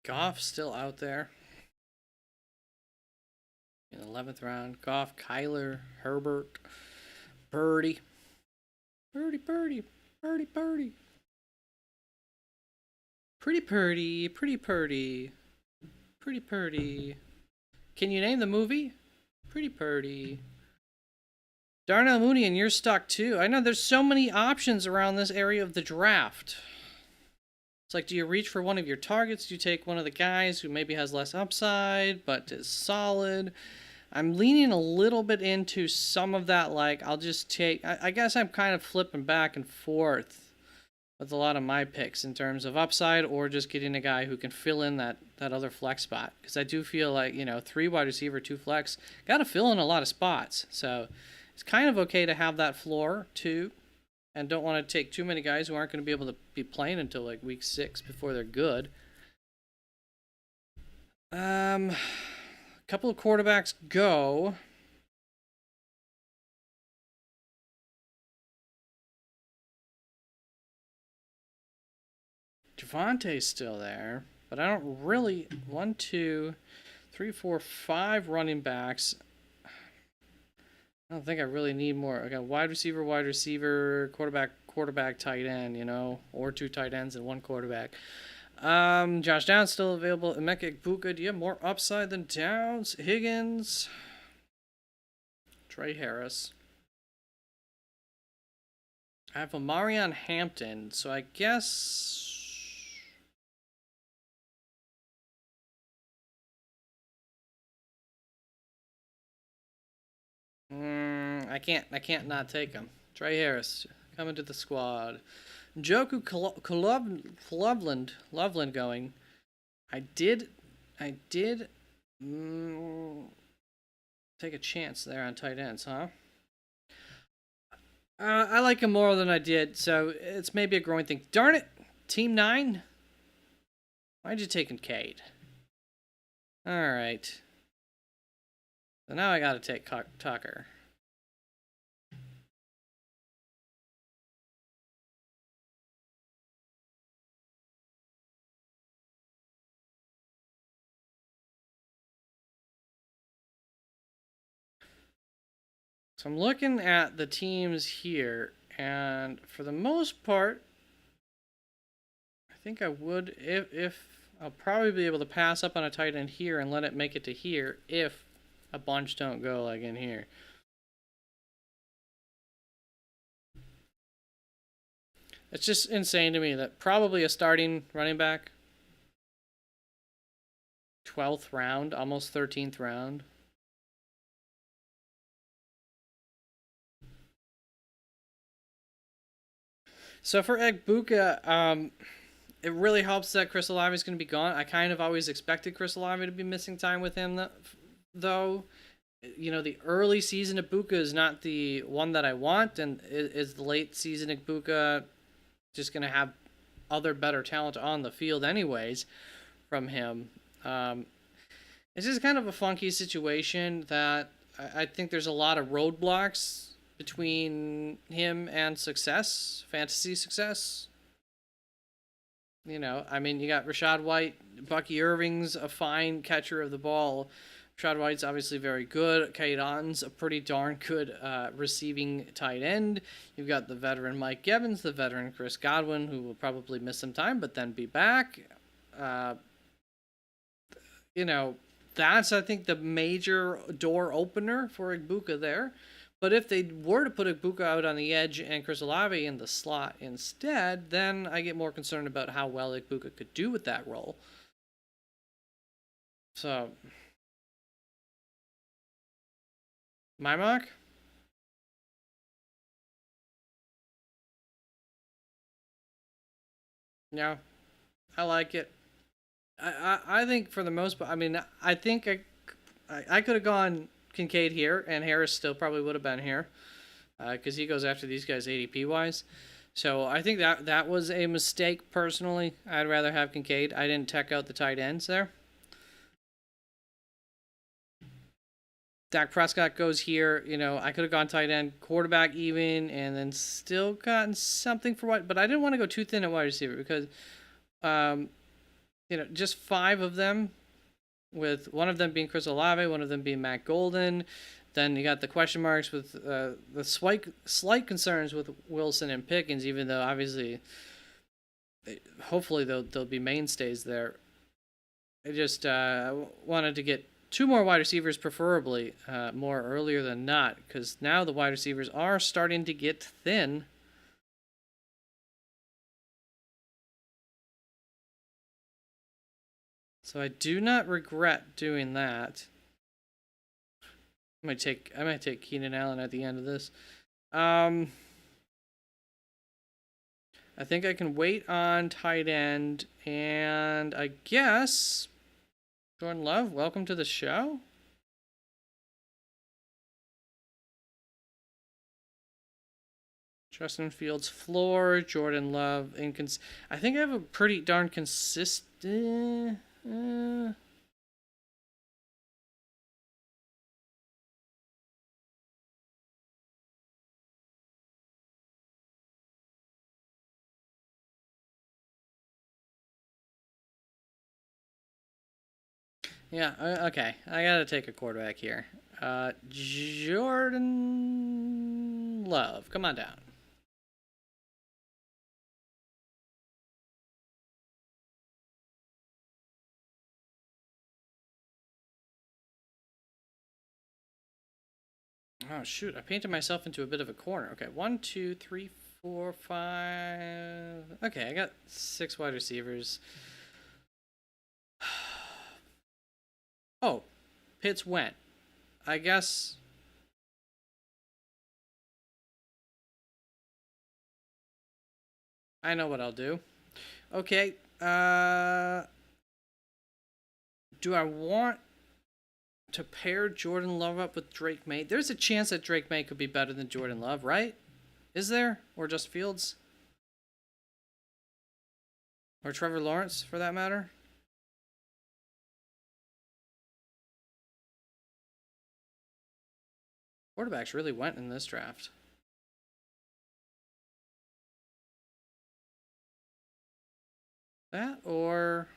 Goff still out there. In the 11th round. Goff, Kyler, Herbert, Birdie. Birdie. Pretty Purdy. Pretty Purdy. Can you name the movie? Pretty Purdy. Darnell Mooney, and you're stuck too. I know there's so many options around this area of the draft. It's like, do you reach for one of your targets? Do you take one of the guys who maybe has less upside but is solid? I'm leaning a little bit into some of that. Like, I'll just take... I guess I'm kind of flipping back and forth with a lot of my picks in terms of upside or just getting a guy who can fill in that other flex spot. Because I do feel like, 3 wide receiver, 2 flex, got to fill in a lot of spots. So it's kind of okay to have that floor too. And don't want to take too many guys who aren't going to be able to be playing until like week 6 before they're good. A couple of quarterbacks go. Javonte's still there, but I don't really... 1, 2, 3, 4, 5 running backs. I don't think I really need more. I got wide receiver, quarterback, tight end, or 2 tight ends and 1 quarterback. Josh Downs still available. Emeka Egbuka, do you have more upside than Downs? Higgins, Trey Harris. I have Omarion Hampton, so I guess... I can't not take him. Trey Harris coming to the squad. Joku Loveland going. I did mm, take a chance there on tight ends, huh? I like him more than I did, so it's maybe a growing thing. Darn it, Team 9? Why'd you take Cade? Alright. So now I gotta take Tucker. So I'm looking at the teams here, and for the most part, I think I would, if I'll probably be able to pass up on a tight end here and let it make it to here if a bunch don't go like in here. It's just insane to me that probably a starting running back, 12th round, almost 13th round. So for Egbuka, it really helps that Chris Olave is going to be gone. I kind of always expected Chris Olave to be missing time with him, though. You know, the early season Egbuka is not the one that I want, and is the late season Egbuka just going to have other better talent on the field anyways from him? It's just kind of a funky situation that I think there's a lot of roadblocks between him and success, fantasy success. You know, I mean, you got Rashad White, Bucky Irving's a fine catcher of the ball. Rashad White's obviously very good. Kate Otton's a pretty darn good receiving tight end. You've got the veteran Mike Evans, the veteran Chris Godwin, who will probably miss some time but then be back. You know, that's, I think, the major door opener for Egbuka there. But if they were to put Egbuka out on the edge and Chris Olave in the slot instead, then I get more concerned about how well Egbuka could do with that role. So, my mock? Yeah, I like it. I think for the most part, I mean, I think I could have gone Kincaid here, and Harris still probably would have been here because he goes after these guys ADP wise. So I think that was a mistake personally. I'd rather have Kincaid. I didn't tech out the tight ends there. Dak Prescott goes here. You know, I could have gone tight end, quarterback even, and then still gotten something for what. But I didn't want to go too thin at wide receiver because, you know, just 5 of them, with one of them being Chris Olave, one of them being Matt Golden. Then you got the question marks with the slight concerns with Wilson and Pickens, even though obviously, hopefully they'll be mainstays there. I just wanted to get 2 more wide receivers, preferably more earlier than not, because now the wide receivers are starting to get thin. So I do not regret doing that. I might take Keenan Allen at the end of this. I think I can wait on tight end, and I guess Jordan Love, welcome to the show. Justin Fields floor, Jordan Love I think I have a pretty darn consistent. Yeah, okay. I gotta take a quarterback here. Jordan Love, come on down. Oh shoot! I painted myself into a bit of a corner. Okay, 1, 2, 3, 4, 5. Okay, I got 6 wide receivers. Oh, Pitts went. I guess. I know what I'll do. Okay. Do I want to pair Jordan Love up with Drake May? There's a chance that Drake May could be better than Jordan Love, right? Is there? Or just Fields? Or Trevor Lawrence, for that matter? Quarterbacks really went in this draft. That or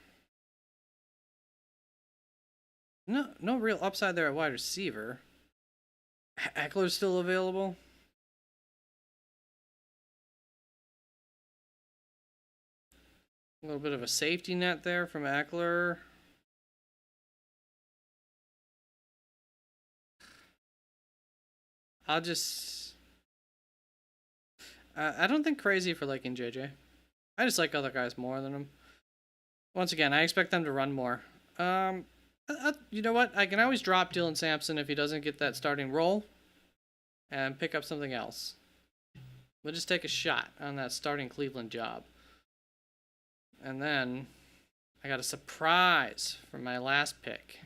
no real upside there at wide receiver. Eckler's still available. A little bit of a safety net there from Eckler. I'll just. I don't think crazy for liking JJ. I just like other guys more than him. Once again, I expect them to run more. You know what? I can always drop Dylan Sampson if he doesn't get that starting role and pick up something else. We'll just take a shot on that starting Cleveland job. And then I got a surprise for my last pick.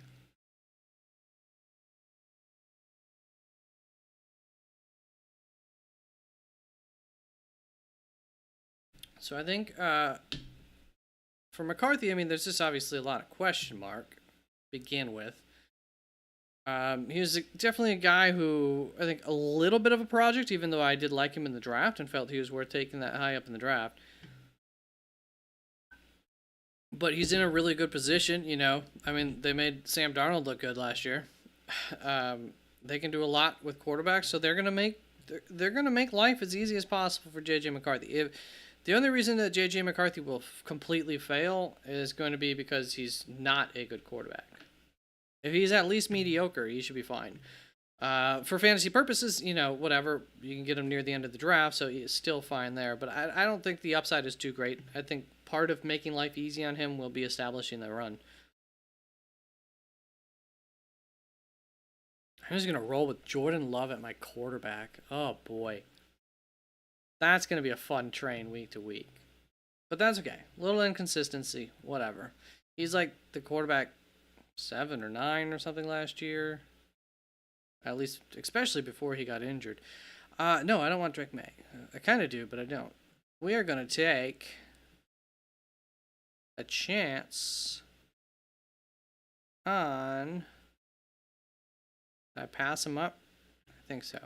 So I think for McCarthy, I mean, there's just obviously a lot of question mark to begin with. He was definitely a guy who I think a little bit of a project, even though I did like him in the draft and felt he was worth taking that high up in the draft. But he's in a really good position, you know. I mean, they made Sam Darnold look good last year. They can do a lot with quarterbacks, so they're gonna make life as easy as possible for JJ McCarthy. If the only reason that JJ McCarthy will completely fail is going to be because he's not a good quarterback. If he's at least mediocre, he should be fine. For fantasy purposes, you know, whatever, you can get him near the end of the draft, so he's still fine there. But I don't think the upside is too great. I think part of making life easy on him will be establishing the run. I'm just going to roll with Jordan Love at my quarterback. Oh, boy. That's going to be a fun train week to week. But that's okay. A little inconsistency, whatever. He's like the quarterback 7 or 9 or something last year. At least, especially before he got injured. No, I don't want Drake May. I kind of do, but I don't. We are going to take a chance on... Did I pass him up? I think so.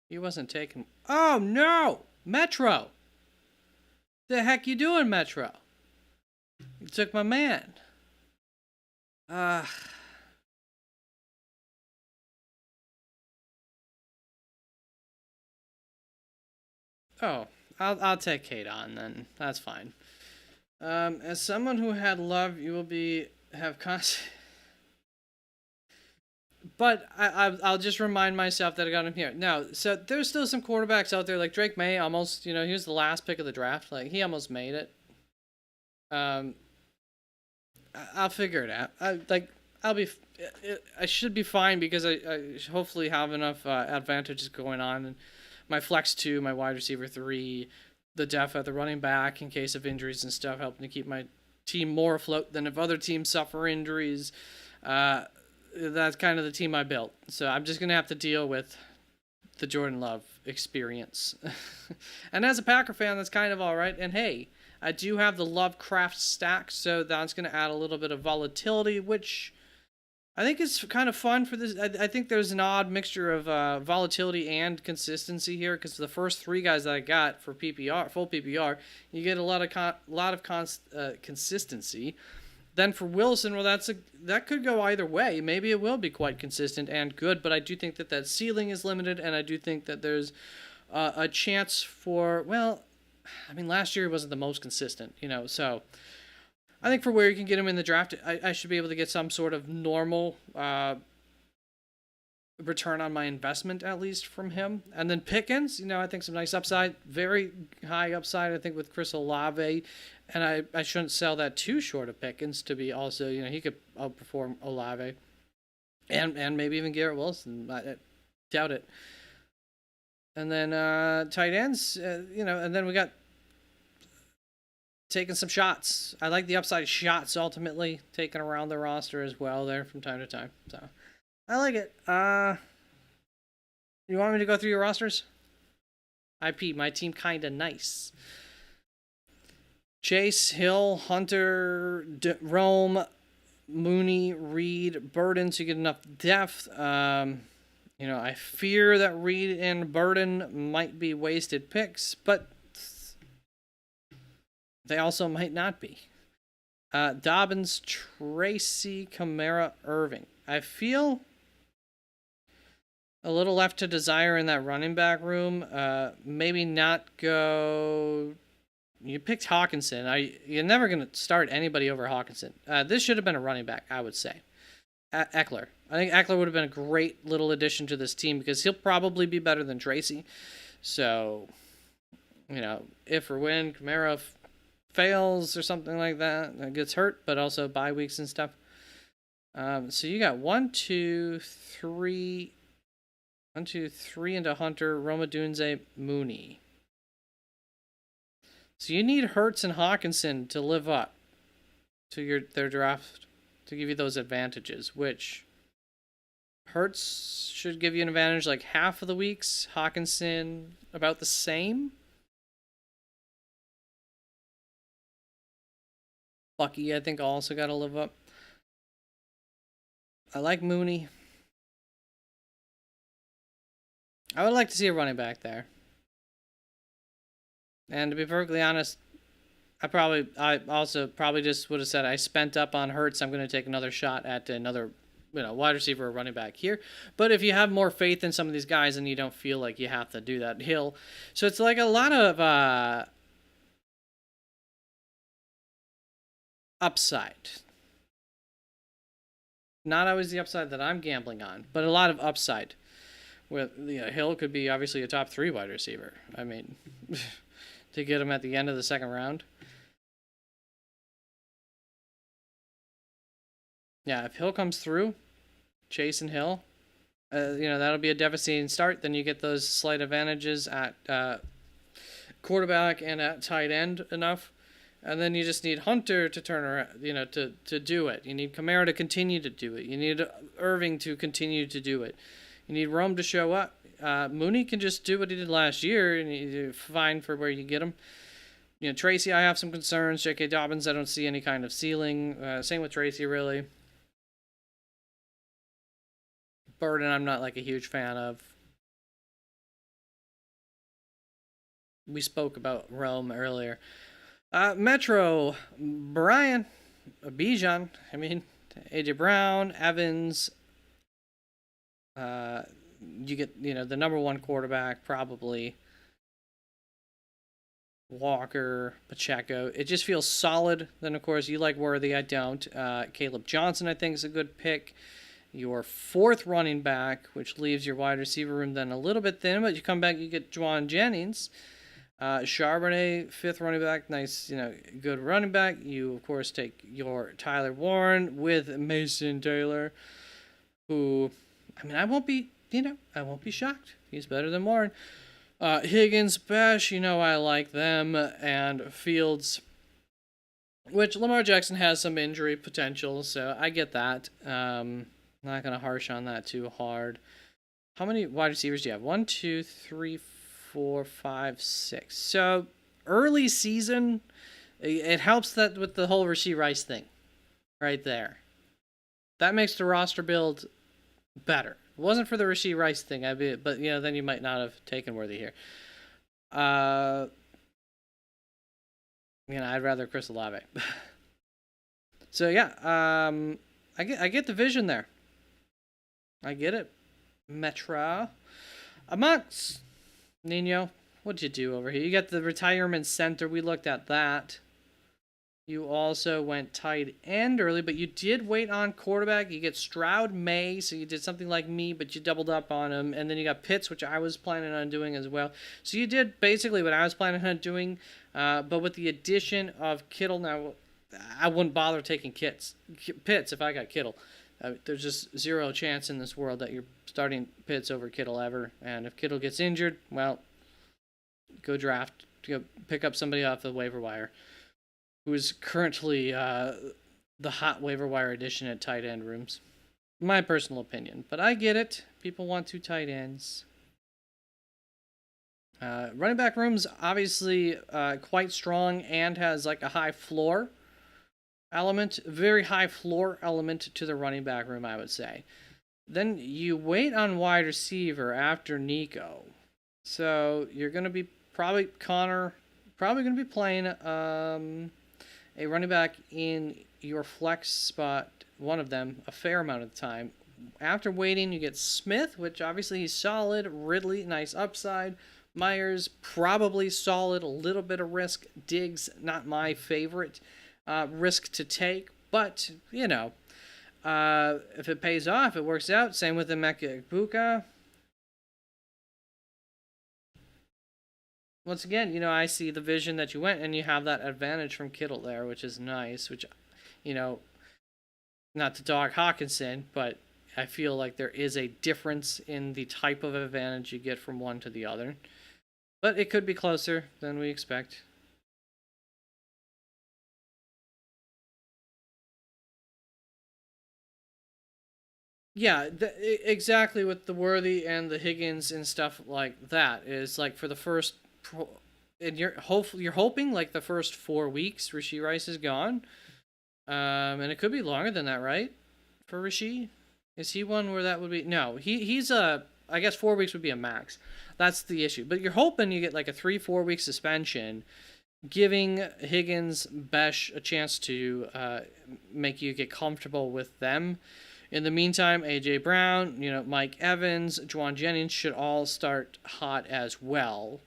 He wasn't taking... Oh, no! Metro! The heck you doing, Metro? You took my man. Oh, I'll take Kate on then. That's fine. As someone who had Love, you will have constant... But I'll just remind myself that I got him here. Now, so there's still some quarterbacks out there like Drake May. Almost, you know, he was the last pick of the draft. Like he almost made it. I'll figure it out. I should be fine because I hopefully have enough advantages going on. And my flex 2, my wide receiver 3, the depth at the running back in case of injuries and stuff, helping to keep my team more afloat than if other teams suffer injuries. That's kind of the team I built. So I'm just going to have to deal with the Jordan Love experience. And as a Packer fan, that's kind of all right. And hey, I do have the Lovecraft stack, so that's going to add a little bit of volatility, which I think is kind of fun for this. I think there's an odd mixture of volatility and consistency here, because the first 3 guys that I got for PPR, full PPR, you get a lot of consistency. Then for Wilson, well, that could go either way. Maybe it will be quite consistent and good, but I do think that ceiling is limited, and I do think that there's a chance for, well, I mean, last year wasn't the most consistent, you know, so I think for where you can get him in the draft, I should be able to get some sort of normal return on my investment, at least from him. And then Pickens, you know, I think some nice upside, very high upside, I think, with Chris Olave. And I shouldn't sell that too short of Pickens to be also, you know, he could outperform Olave. And maybe even Garrett Wilson. I doubt it. And then tight ends, and then we got taking some shots. I like the upside shots ultimately taken around the roster as well there from time to time. So I like it. You want me to go through your rosters? IP, my team kinda nice. Chase, Hill, Hunter, Rome, Mooney, Reed, Burden to get enough depth. I fear that Reed and Burden might be wasted picks, but they also might not be. Dobbins, Tracy, Kamara, Irving. I feel a little left to desire in that running back room. Maybe not go. You picked Hawkinson. You're never going to start anybody over Hawkinson. This should have been a running back, I would say. Eckler. I think Eckler would have been a great little addition to this team because he'll probably be better than Tracy. So, if or when Kamara fails or something like that gets hurt, but also bye weeks and stuff. So you got 1, 2, 3 into Hunter, Roma Dunze, Mooney. So you need Hurts and Hawkinson to live up to their draft to give you those advantages, which Hurts should give you an advantage like half of the weeks. Hawkinson about the same. Bucky, I think, also got to live up. I like Mooney. I would like to see a running back there. And to be perfectly honest, I also probably just would have said I spent up on Hurts. I'm going to take another shot at another, wide receiver or running back here. But if you have more faith in some of these guys and you don't feel like you have to do that, Hill. So it's like a lot of upside. Not always the upside that I'm gambling on, but a lot of upside. With Hill could be obviously a top 3 wide receiver. I mean, to get him at the end of the second round. Yeah, if Hill comes through, Chase and Hill, that'll be a devastating start. Then you get those slight advantages at quarterback and at tight end enough. And then you just need Hunter to turn around, to do it. You need Kamara to continue to do it. You need Irving to continue to do it. You need Rome to show up. Mooney can just do what he did last year, and you're fine for where you get him. Tracy, I have some concerns. J.K. Dobbins, I don't see any kind of ceiling. Same with Tracy, really. Burden, I'm not like a huge fan of. We spoke about Rome earlier. Metro, Brian, Bijan, AJ Brown, Evans. You get, the number 1 quarterback, probably. Walker, Pacheco. It just feels solid. Then, of course, you like Worthy. I don't. Caleb Johnson, I think, is a good pick. Your 4th running back, which leaves your wide receiver room then a little bit thin, but you come back, you get Juwan Jennings. Charbonnet, 5th running back, nice, good running back. You, of course, take your Tyler Warren with Mason Taylor, who, I won't be shocked. He's better than Warren. Higgins, Bash, I like them, and Fields, which Lamar Jackson has some injury potential, so I get that. Not going to harsh on that too hard. How many wide receivers do you have? 1, 2, 3, 4, 5, 6. So early season, it helps that with the whole Rashee Rice thing right there. That makes the roster build better. It wasn't for the Rashee Rice thing, but then you might not have taken Worthy here. I'd rather Chris Olave. So yeah, I get the vision there. I get it. Metra. Amongst Nino, what'd you do over here? You got the retirement center. We looked at that. You also went tight end early, but you did wait on quarterback. You get Stroud May, so you did something like me, but you doubled up on him. And then you got Pitts, which I was planning on doing as well. So you did basically what I was planning on doing, but with the addition of Kittle. Now, I wouldn't bother taking Pitts if I got Kittle. There's just zero chance in this world that you're starting Pitts over Kittle ever. And if Kittle gets injured, well, go draft, go pick up somebody off the waiver wire who is currently the hot waiver wire addition at tight end rooms. My personal opinion, but I get it. People want two tight ends. Running back room's obviously quite strong and has like a high floor element, very high floor element to the running back room, I would say. Then you wait on wide receiver after Nico. So you're going to be Connor going to be playing a running back in your flex spot, one of them, a fair amount of the time. After waiting, you get Smith, which obviously he's solid. Ridley, nice upside. Myers, probably solid, a little bit of risk. Diggs, not my favorite risk to take, but, you know, if it pays off, it works out. Same with the Emeka Egbuka. Once again, you know, I see the vision that you went, and you have that advantage from Kittle there, which is nice, which, you know, not to dog Hawkinson, but I feel like there is a difference in the type of advantage you get from one to the other. But it could be closer than we expect. Yeah, exactly with the Worthy and the Higgins and stuff like that is like for the first, and you're hoping like the first 4 weeks Rashee Rice is gone, and it could be longer than that, right? For Rashee, is he one where that would be? No, he's I guess 4 weeks would be a max. That's the issue. But you're hoping you get like a 3-4 week suspension, giving Higgins, Besh a chance to make you get comfortable with them. In the meantime, A.J. Brown, you know, Mike Evans, Juwan Jennings should all start hot as well.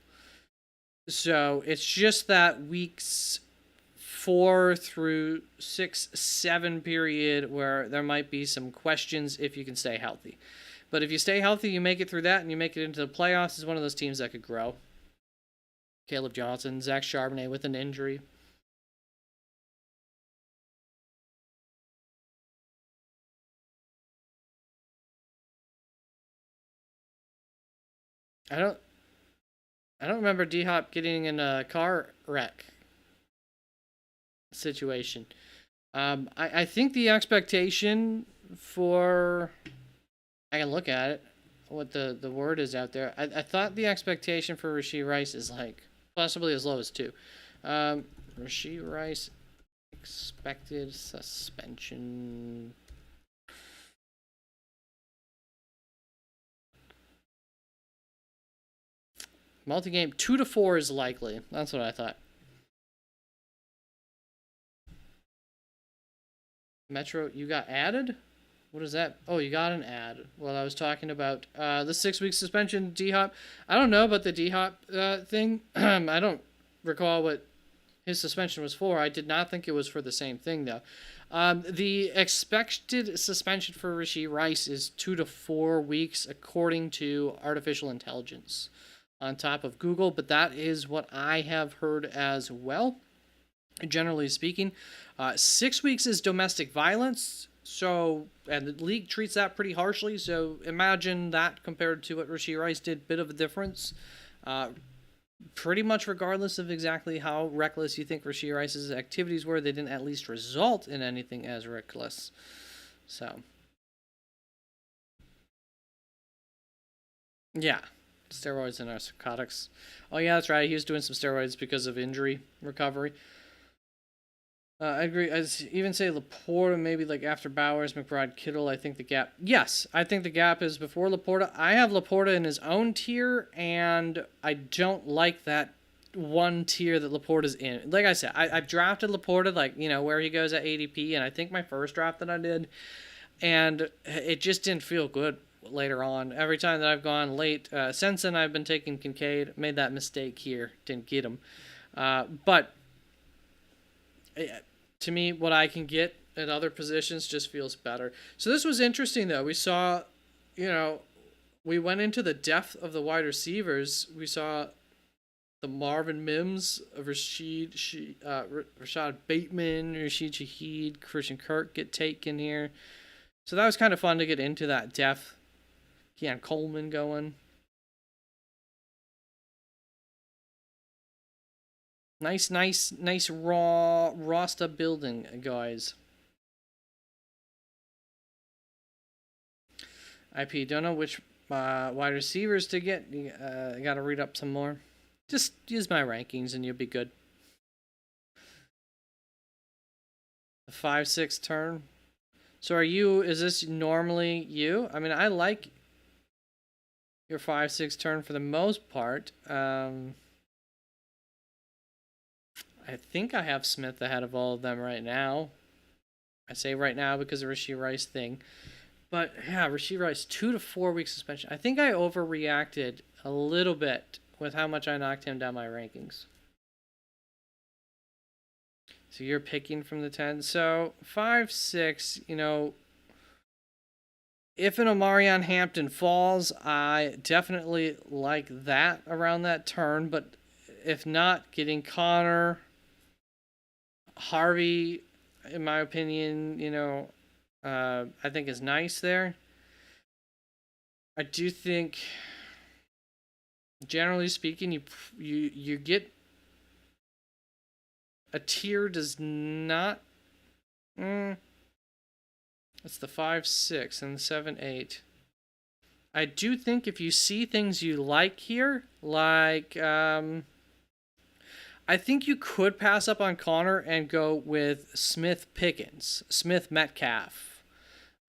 So it's just that weeks 4 through 6, 7 period where there might be some questions if you can stay healthy. But if you stay healthy, you make it through that and you make it into the playoffs, is one of those teams that could grow. Caleb Johnson, Zach Charbonnet with an injury. I don't remember D-Hop getting in a car wreck situation. I think the expectation for, I can look at it, what the word is out there. I thought the expectation for Rashee Rice is like possibly as low as 2. Rashee Rice expected suspension. Multi-game 2 to 4 is likely. That's what I thought. Metro, you got added? What is that? Oh, you got an ad. Well, I was talking about the 6-week suspension, D-Hop. I don't know about the D-Hop thing. I don't recall what his suspension was for. I did not think it was for the same thing, though. The expected suspension for Rashee Rice is 2 to 4 weeks, according to artificial intelligence on top of Google, but that is what I have heard as well, generally speaking. 6 weeks is domestic violence, so, and the league treats that pretty harshly, so imagine that compared to what Rashee Rice did, bit of a difference. Pretty much regardless of exactly how reckless you think Rashee Rice's activities were, they didn't at least result in anything as reckless. So, yeah. Steroids and narcotics. Oh, yeah, that's right. He was doing some steroids because of injury recovery. I agree. I'd even say Laporta, maybe like after Bowers, McBride, Kittle. I think the gap. Yes, I think the gap is before Laporta. I have Laporta in his own tier, and I don't like that one tier that Laporta's in. Like I said, I've drafted Laporta, like, you know, where he goes at ADP, and I think my first draft that I did, and it just didn't feel good later on. Every time that I've gone late, since then I've been taking Kincaid. Made that mistake here, didn't get him. But to me, what I can get at other positions just feels better. So this was interesting, though. We saw, you know, we went into the depth of the wide receivers. We saw the Marvin Mims, Rashad Bateman, Rashid Shaheed, Christian Kirk get taken here. So that was kind of fun to get into that depth. Keon Coleman going. Nice raw roster building, guys. IP, don't know which wide receivers to get. I got to read up some more. Just use my rankings and you'll be good. The 5-6 turn. So are you, is this normally you? I mean, I like your 5-6 turn for the most part. I think I have Smith ahead of all of them right now. I say right now because of Rashee Rice thing. But yeah, Rashee Rice, 2 to 4 week suspension. I think I overreacted a little bit with how much I knocked him down my rankings. So you're picking from the 10. So 5-6, you know, if an Omarion Hampton falls, I definitely like that around that turn. But if not, getting Connor, Harvey, in my opinion, you know, I think is nice there. I do think, generally speaking, you get a tier does not. It's the 5-6 and the 7-8. I do think if you see things you like here, like I think you could pass up on Connor and go with Smith Pickens, Smith Metcalf,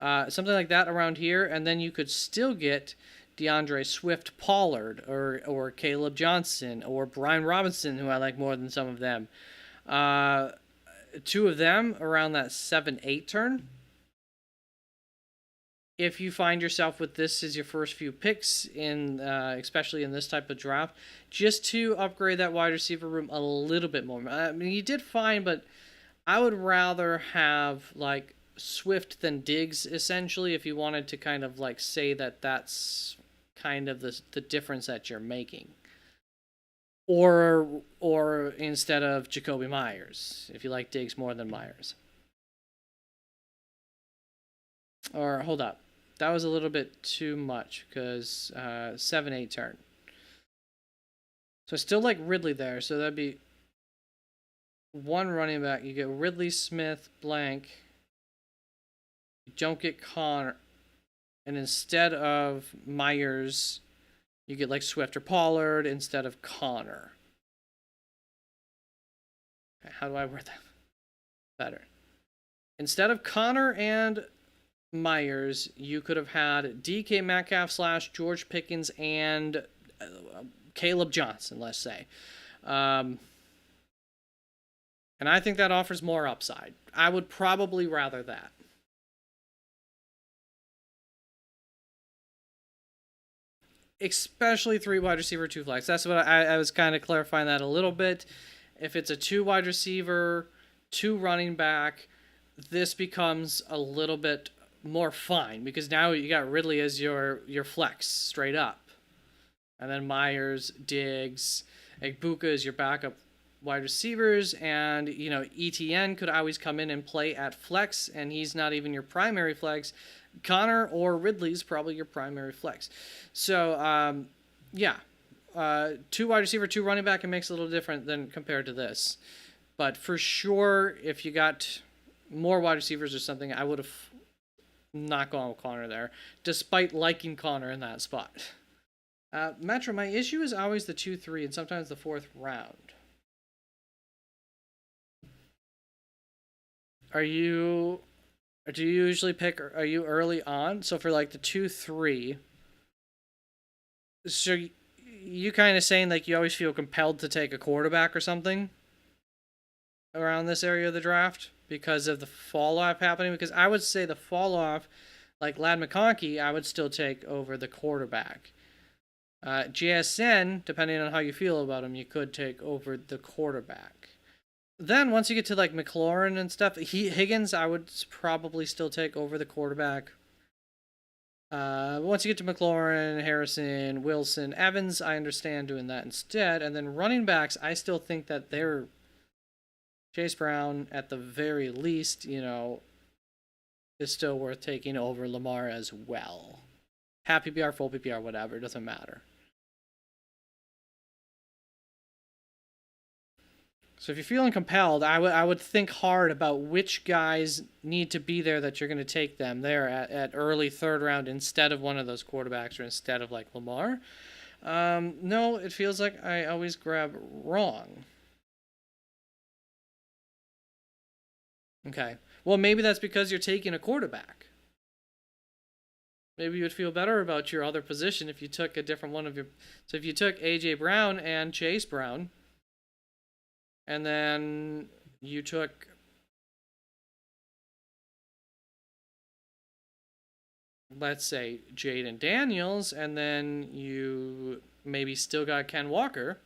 something like that around here, and then you could still get DeAndre Swift Pollard or Caleb Johnson or Brian Robinson, who I like more than some of them. Two of them around that 7-8 turn. If you find yourself with this as your first few picks, in especially in this type of draft, just to upgrade that wide receiver room a little bit more. I mean, you did fine, but I would rather have like Swift than Diggs, essentially, if you wanted to kind of like say that that's kind of the difference that you're making. Or instead of Jacoby Myers, if you like Diggs more than Myers. Or hold up. That was a little bit too much because 7-8 turn. So I still like Ridley there. So that'd be one running back. You get Ridley, Smith, blank. You don't get Connor. And instead of Myers, you get like Swift or Pollard instead of Connor. Okay, how do I word that better? Instead of Connor and Myers, you could have had DK Metcalf / George Pickens and Caleb Johnson, let's say. And I think that offers more upside. I would probably rather that. Especially 3 wide receiver, 2 flex. That's what I was kind of clarifying that a little bit. If it's a 2 wide receiver, 2 running back, this becomes a little bit more fine because now you got Ridley as your flex straight up, and then Myers, Diggs, Egbuka is your backup wide receivers, and you know ETN could always come in and play at flex, and he's not even your primary flex. Connor or Ridley's probably your primary flex. So yeah, 2 wide receiver, 2 running back, it makes it a little different than compared to this, but for sure if you got more wide receivers or something, I would have not gone with Connor there, despite liking Connor in that spot. Metro, my issue is always the 2-3 and sometimes the 4th round. Do you usually pick, are you early on? So for like the 2-3, so you kind of saying like you always feel compelled to take a quarterback or something around this area of the draft because of the fall off happening? Because I would say the fall off, like Ladd McConkey, I would still take over the quarterback. JSN, depending on how you feel about him, you could take over the quarterback. Then once you get to like McLaurin and stuff, Higgins, I would probably still take over the quarterback. Once you get to McLaurin, Harrison, Wilson, Evans, I understand doing that instead. And then running backs, I still think that they're Chase Brown at the very least, you know, is still worth taking over Lamar as well. Half PPR, full PPR, whatever, it doesn't matter. So if you're feeling compelled, I would think hard about which guys need to be there that you're going to take them there at early third round instead of one of those quarterbacks or instead of like Lamar. No, it feels like I always grab wrong. Okay. Well, maybe that's because you're taking a quarterback. Maybe you would feel better about your other position if you took a different one of your. So if you took A.J. Brown and Chase Brown, and then you took let's say Jaden Daniels, and then you maybe still got Ken Walker,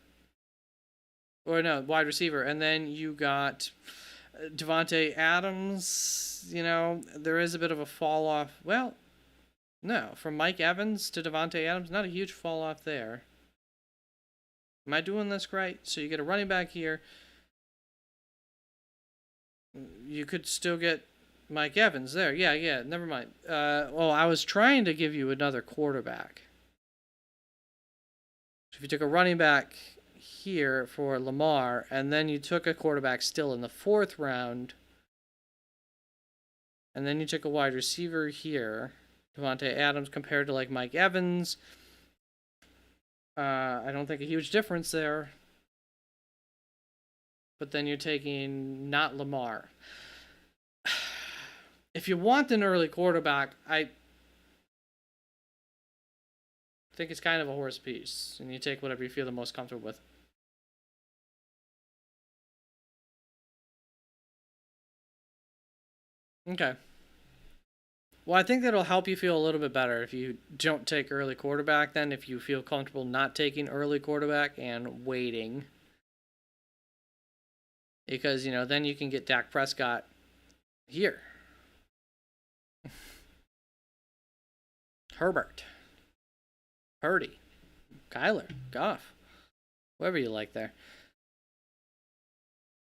or no, wide receiver, and then you got Devontae Adams. You know, there is a bit of a fall off. Well, no, from Mike Evans to Devontae Adams, not a huge fall off there. Am I doing this right? So you get a running back here. You could still get Mike Evans there. Yeah, never mind. Well, I was trying to give you another quarterback. So if you took a running back here for Lamar, and then you took a quarterback still in the fourth round, and then you took a wide receiver here, Devontae Adams compared to like Mike Evans, I don't think a huge difference there. But then you're taking not Lamar. If you want an early quarterback, I think it's kind of a horse piece, and you take whatever you feel the most comfortable with. Okay. Well, I think that'll help you feel a little bit better if you don't take early quarterback then, if you feel comfortable not taking early quarterback and waiting. Because, you know, then you can get Dak Prescott here. Herbert. Purdy. Kyler. Goff. Whoever you like there.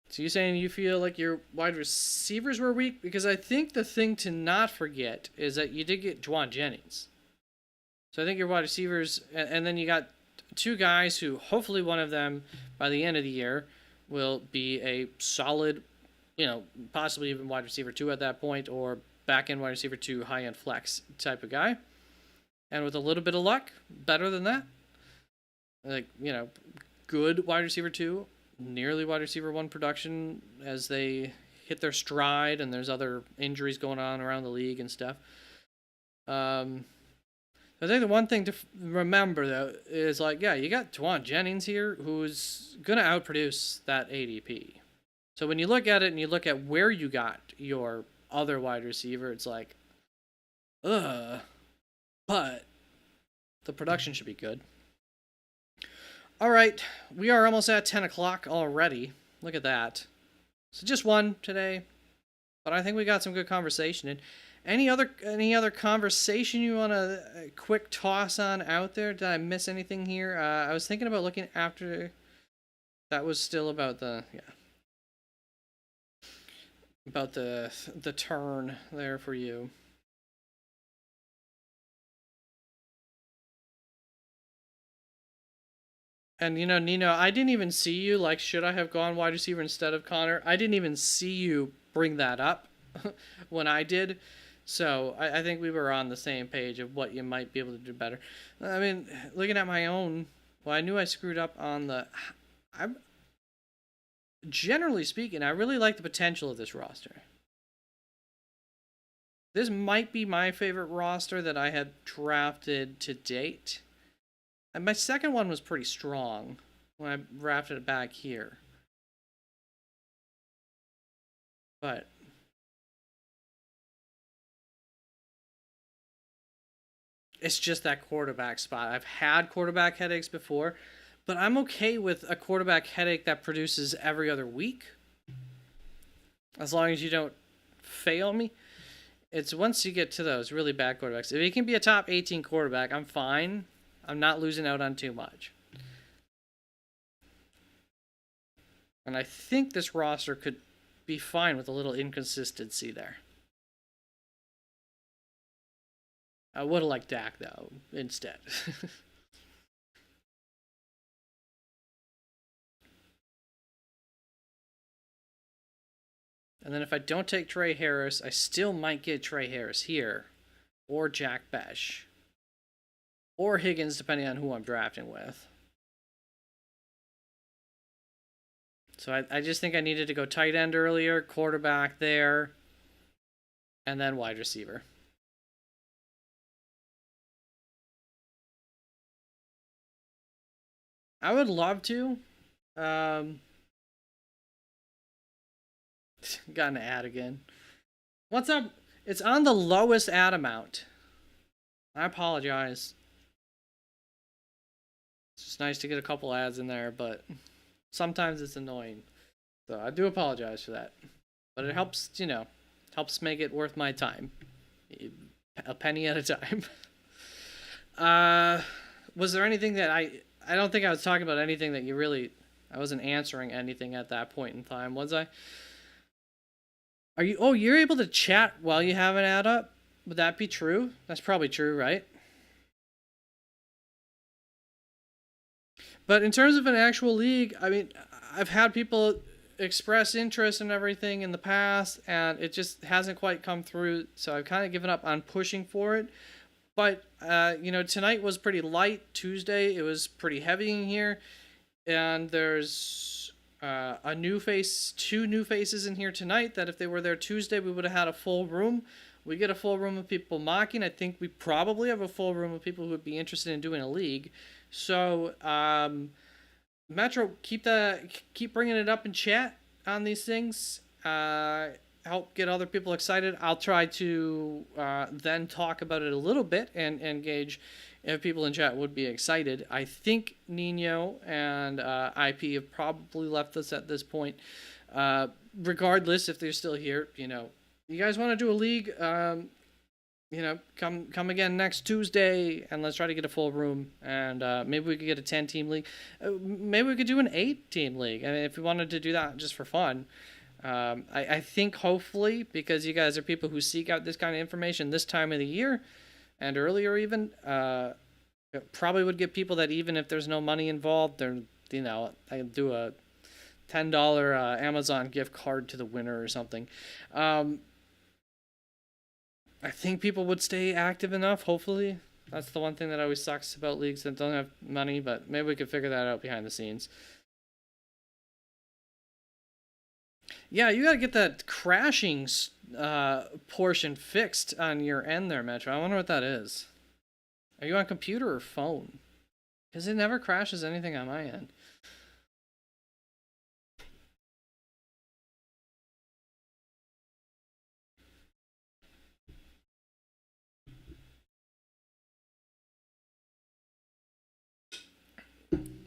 So you're saying you feel like your wide receivers were weak? Because I think the thing to not forget is that you did get Juwan Jennings. So I think your wide receivers, and then you got two guys who hopefully one of them by the end of the year will be a solid, you know, possibly even wide receiver 2 at that point, or back end wide receiver 2, high end flex type of guy. And with a little bit of luck, better than that. Like, you know, good wide receiver 2, nearly wide receiver 1 production as they hit their stride and there's other injuries going on around the league and stuff. I think the one thing to remember, though, is like, yeah, you got Juwan Jennings here who's going to outproduce that ADP. So when you look at it and you look at where you got your other wide receiver, it's like, but the production should be good. All right, we are almost at 10 o'clock already. Look at that. So just one today, but I think we got some good conversation. And any other conversation you want to quick toss on out there? Did I miss anything here? I was thinking about looking after. That was still about the about the turn there for you. And, you know, Nino, I didn't even see you. Like, should I have gone wide receiver instead of Connor? I didn't even see you bring that up when I did. So I think we were on the same page of what you might be able to do better. I mean, looking at my own, well, I knew I screwed up on the. I'm generally speaking, I really like the potential of this roster. This might be my favorite roster that I had drafted to date. And my second one was pretty strong when I drafted it back here. But it's just that quarterback spot. I've had quarterback headaches before, but I'm okay with a quarterback headache that produces every other week. As long as you don't fail me. It's once you get to those really bad quarterbacks. If he can be a top 18 quarterback, I'm fine. I'm not losing out on too much. And I think this roster could be fine with a little inconsistency there. I would have liked Dak, though, instead. And then if I don't take Trey Harris, I still might get Trey Harris here. Or Jack Besh. Or Higgins, depending on who I'm drafting with. So I just think I needed to go tight end earlier, quarterback there, and then wide receiver. I would love to. Got an ad again. What's up? It's on the lowest ad amount. I apologize. It's just nice to get a couple ads in there, but sometimes it's annoying. So I do apologize for that. But it helps, helps make it worth my time. A penny at a time. Was there anything that I don't think I was talking about anything that you really... I wasn't answering anything at that point in time, was I? Are you... Oh, you're able to chat while you have an ad up? Would that be true? That's probably true, right? But in terms of an actual league, I mean, I've had people express interest in everything in the past, and it just hasn't quite come through, so I've kind of given up on pushing for it. But, tonight was pretty light. Tuesday, it was pretty heavy in here. And there's two new faces in here tonight that if they were there Tuesday, we would have had a full room. We get a full room of people mocking. I think we probably have a full room of people who would be interested in doing a league. So, Metro, keep bringing it up in chat on these things. Help get other people excited. I'll try to then talk about it a little bit and gauge if people in chat would be excited. I think Nino and IP have probably left us at this point. Regardless, if they're still here, you guys want to do a league, come again next Tuesday, and let's try to get a full room, and maybe we could get a 10-team league. Maybe we could do an 8-team league. I mean, if we wanted to do that just for fun. I think hopefully, because you guys are people who seek out this kind of information this time of the year and earlier even, probably would get people that even if there's no money involved, I do a $10 Amazon gift card to the winner or something. I think people would stay active enough, hopefully. That's the one thing that always sucks about leagues that don't have money, but maybe we could figure that out behind the scenes. Yeah, you gotta get that crashing portion fixed on your end there, Metro. I wonder what that is. Are you on computer or phone? Because it never crashes anything on my end.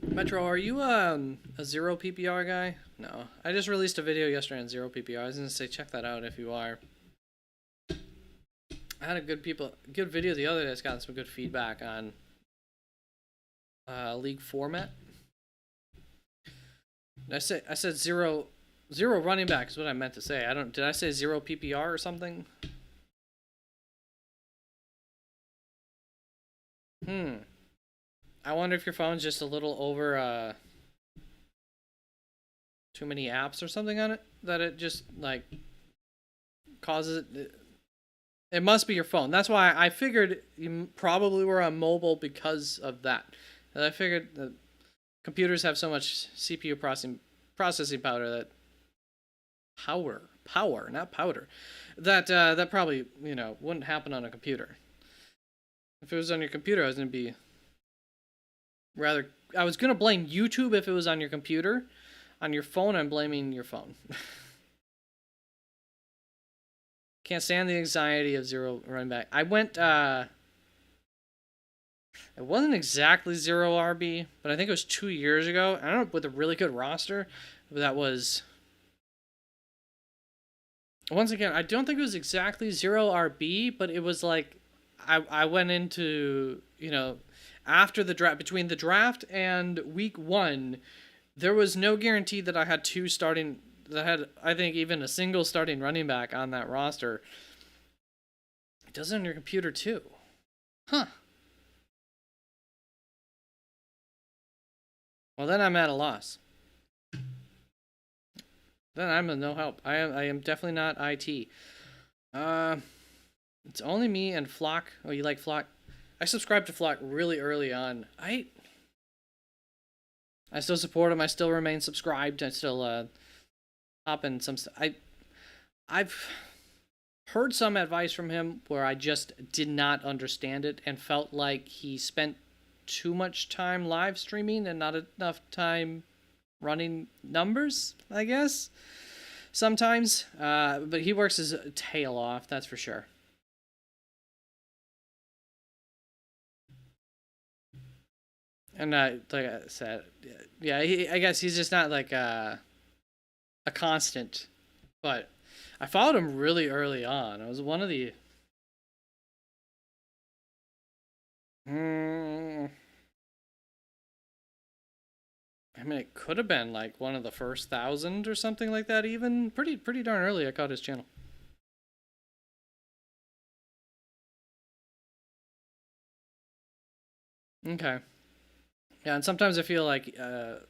Metro, are you a zero PPR guy? No. I just released a video yesterday on zero PPR. I was going to say check that out if you are. I had a good video the other day that's gotten some good feedback on league format. I said zero running back is what I meant to say. Did I say zero PPR or something? I wonder if your phone's just a little over too many apps or something on it, that it just like causes it. It must be your phone. That's why I figured you probably were on mobile because of that. And I figured that computers have so much CPU processing power that not powder, that probably wouldn't happen on a computer. If it was on your computer, I was gonna blame YouTube if it was on your computer. On your phone, I'm blaming your phone. Can't stand the anxiety of zero running back. I went, it wasn't exactly zero RB, but I think it was 2 years ago. I don't know, with a really good roster. That was, once again, I don't think it was exactly zero RB, but it was like, I went into, after the draft, between the draft and week 1, there was no guarantee that I had I think even a single starting running back on that roster. It does it on your computer too. Huh. Well, then I'm at a loss. Then I'm a no help. I am definitely not IT. Uh, it's only me and Flock. Oh, you like Flock? I subscribed to Flock really early on. I still support him. I still remain subscribed. I still hop in some. I've heard some advice from him where I just did not understand it and felt like he spent too much time live streaming and not enough time running numbers, I guess. Sometimes. But he works his tail off, that's for sure. And like I said, yeah, I guess he's just not like a constant. But I followed him really early on. I was one of the. Mm, I mean, it could have been like one of the first 1,000 or something like that. Even pretty darn early, I caught his channel. Okay. Yeah, and sometimes I feel like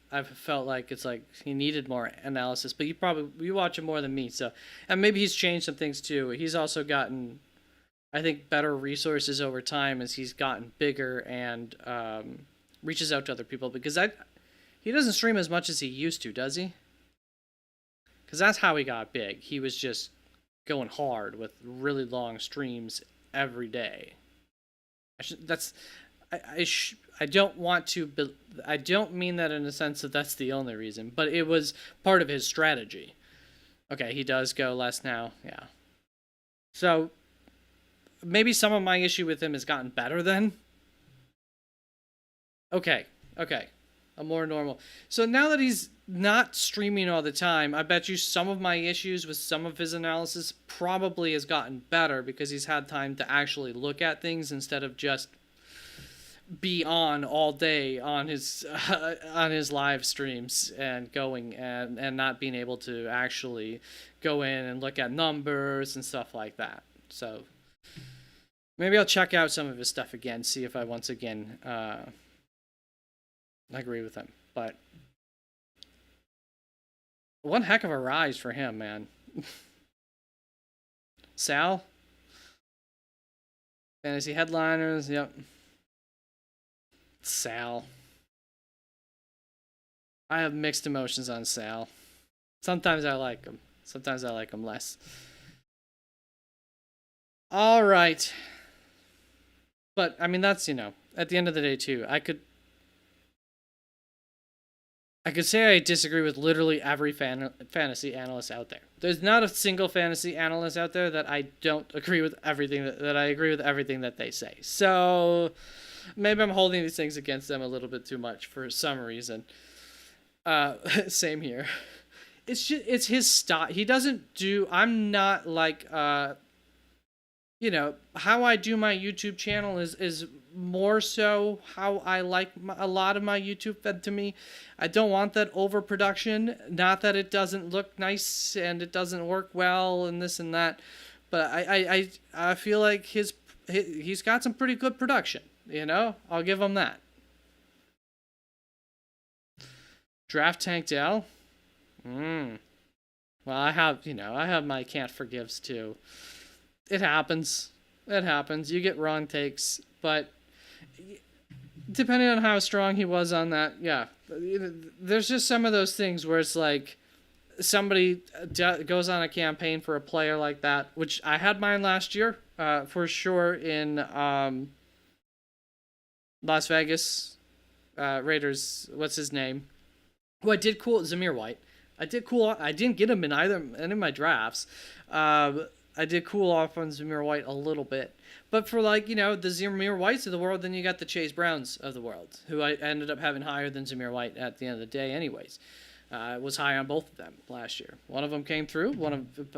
I've felt like it's like he needed more analysis, but you watch him more than me, so and maybe he's changed some things too. He's also gotten, I think, better resources over time as he's gotten bigger and reaches out to other people because he doesn't stream as much as he used to, does he? Because that's how he got big. He was just going hard with really long streams every day. That's I don't want to. I don't mean that in a sense that that's the only reason, but it was part of his strategy. Okay, he does go less now. Yeah. So maybe some of my issue with him has gotten better then. Okay. Okay. A more normal. So now that he's not streaming all the time, I bet you some of my issues with some of his analysis probably has gotten better because he's had time to actually look at things instead of just be on all day on his live streams and going and not being able to actually go in and look at numbers and stuff like that. So maybe I'll check out some of his stuff again, see if I once again agree with him. But one heck of a rise for him, man. Sal, fantasy headliners, yep. Sal. I have mixed emotions on Sal. Sometimes I like him. Sometimes I like him less. All right. But, I mean, that's, at the end of the day, too. I could say I disagree with literally every fantasy analyst out there. There's not a single fantasy analyst out there that I don't agree with everything that I agree with everything that they say. So maybe I'm holding these things against them a little bit too much for some reason. Same here. It's his style. He doesn't do. I'm not like how I do my YouTube channel is more so how I like a lot of my YouTube fed to me. I don't want that overproduction. Not that it doesn't look nice and it doesn't work well and this and that, but I feel like he's got some pretty good production. I'll give him that. Draft Tank Dell. Well, I have my can't forgives too. It happens. It happens. You get wrong takes, but depending on how strong he was on that, yeah. There's just some of those things where it's like somebody goes on a campaign for a player like that, which I had mine last year, for sure in Las Vegas Raiders. What's his name? Who I did cool Zamir White. I didn't get him in any of my drafts. I did cool off on Zamir White a little bit. But for the Zamir Whites of the world, then you got the Chase Browns of the world, who I ended up having higher than Zamir White at the end of the day anyways. Was high on both of them last year. One of them came through,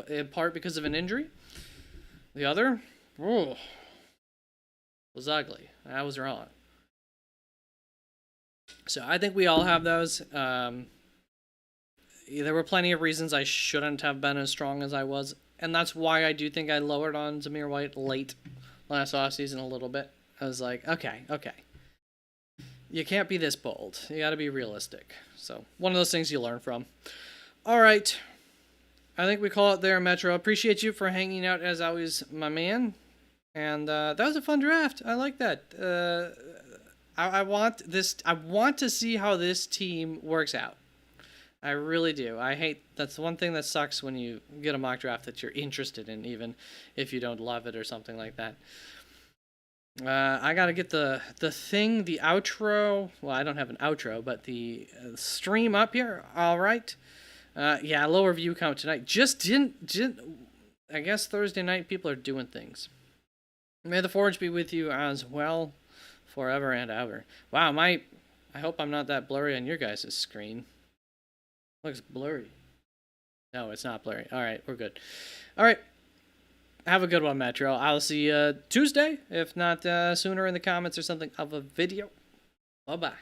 in part because of an injury. The other, was ugly. I was wrong. So I think we all have those. There were plenty of reasons I shouldn't have been as strong as I was. And that's why I do think I lowered on Zamir White late last offseason a little bit. I was like, okay. You can't be this bold. You got to be realistic. So, one of those things you learn from. All right. I think we call it there, Metro. Appreciate you for hanging out as always, my man. And that was a fun draft. I like that. I want to see how this team works out. I really do. That's one thing that sucks when you get a mock draft that you're interested in, even if you don't love it or something like that. I gotta get the outro. Well, I don't have an outro, but the stream up here. All right. Yeah, lower view count tonight. Just didn't. I guess Thursday night people are doing things. May the forge be with you as well, forever and ever. Wow, I hope I'm not that blurry on your guys' screen. Looks blurry. No, it's not blurry. All right, we're good. All right. Have a good one, Metro. I'll see you Tuesday, if not sooner in the comments or something of a video. Bye-bye.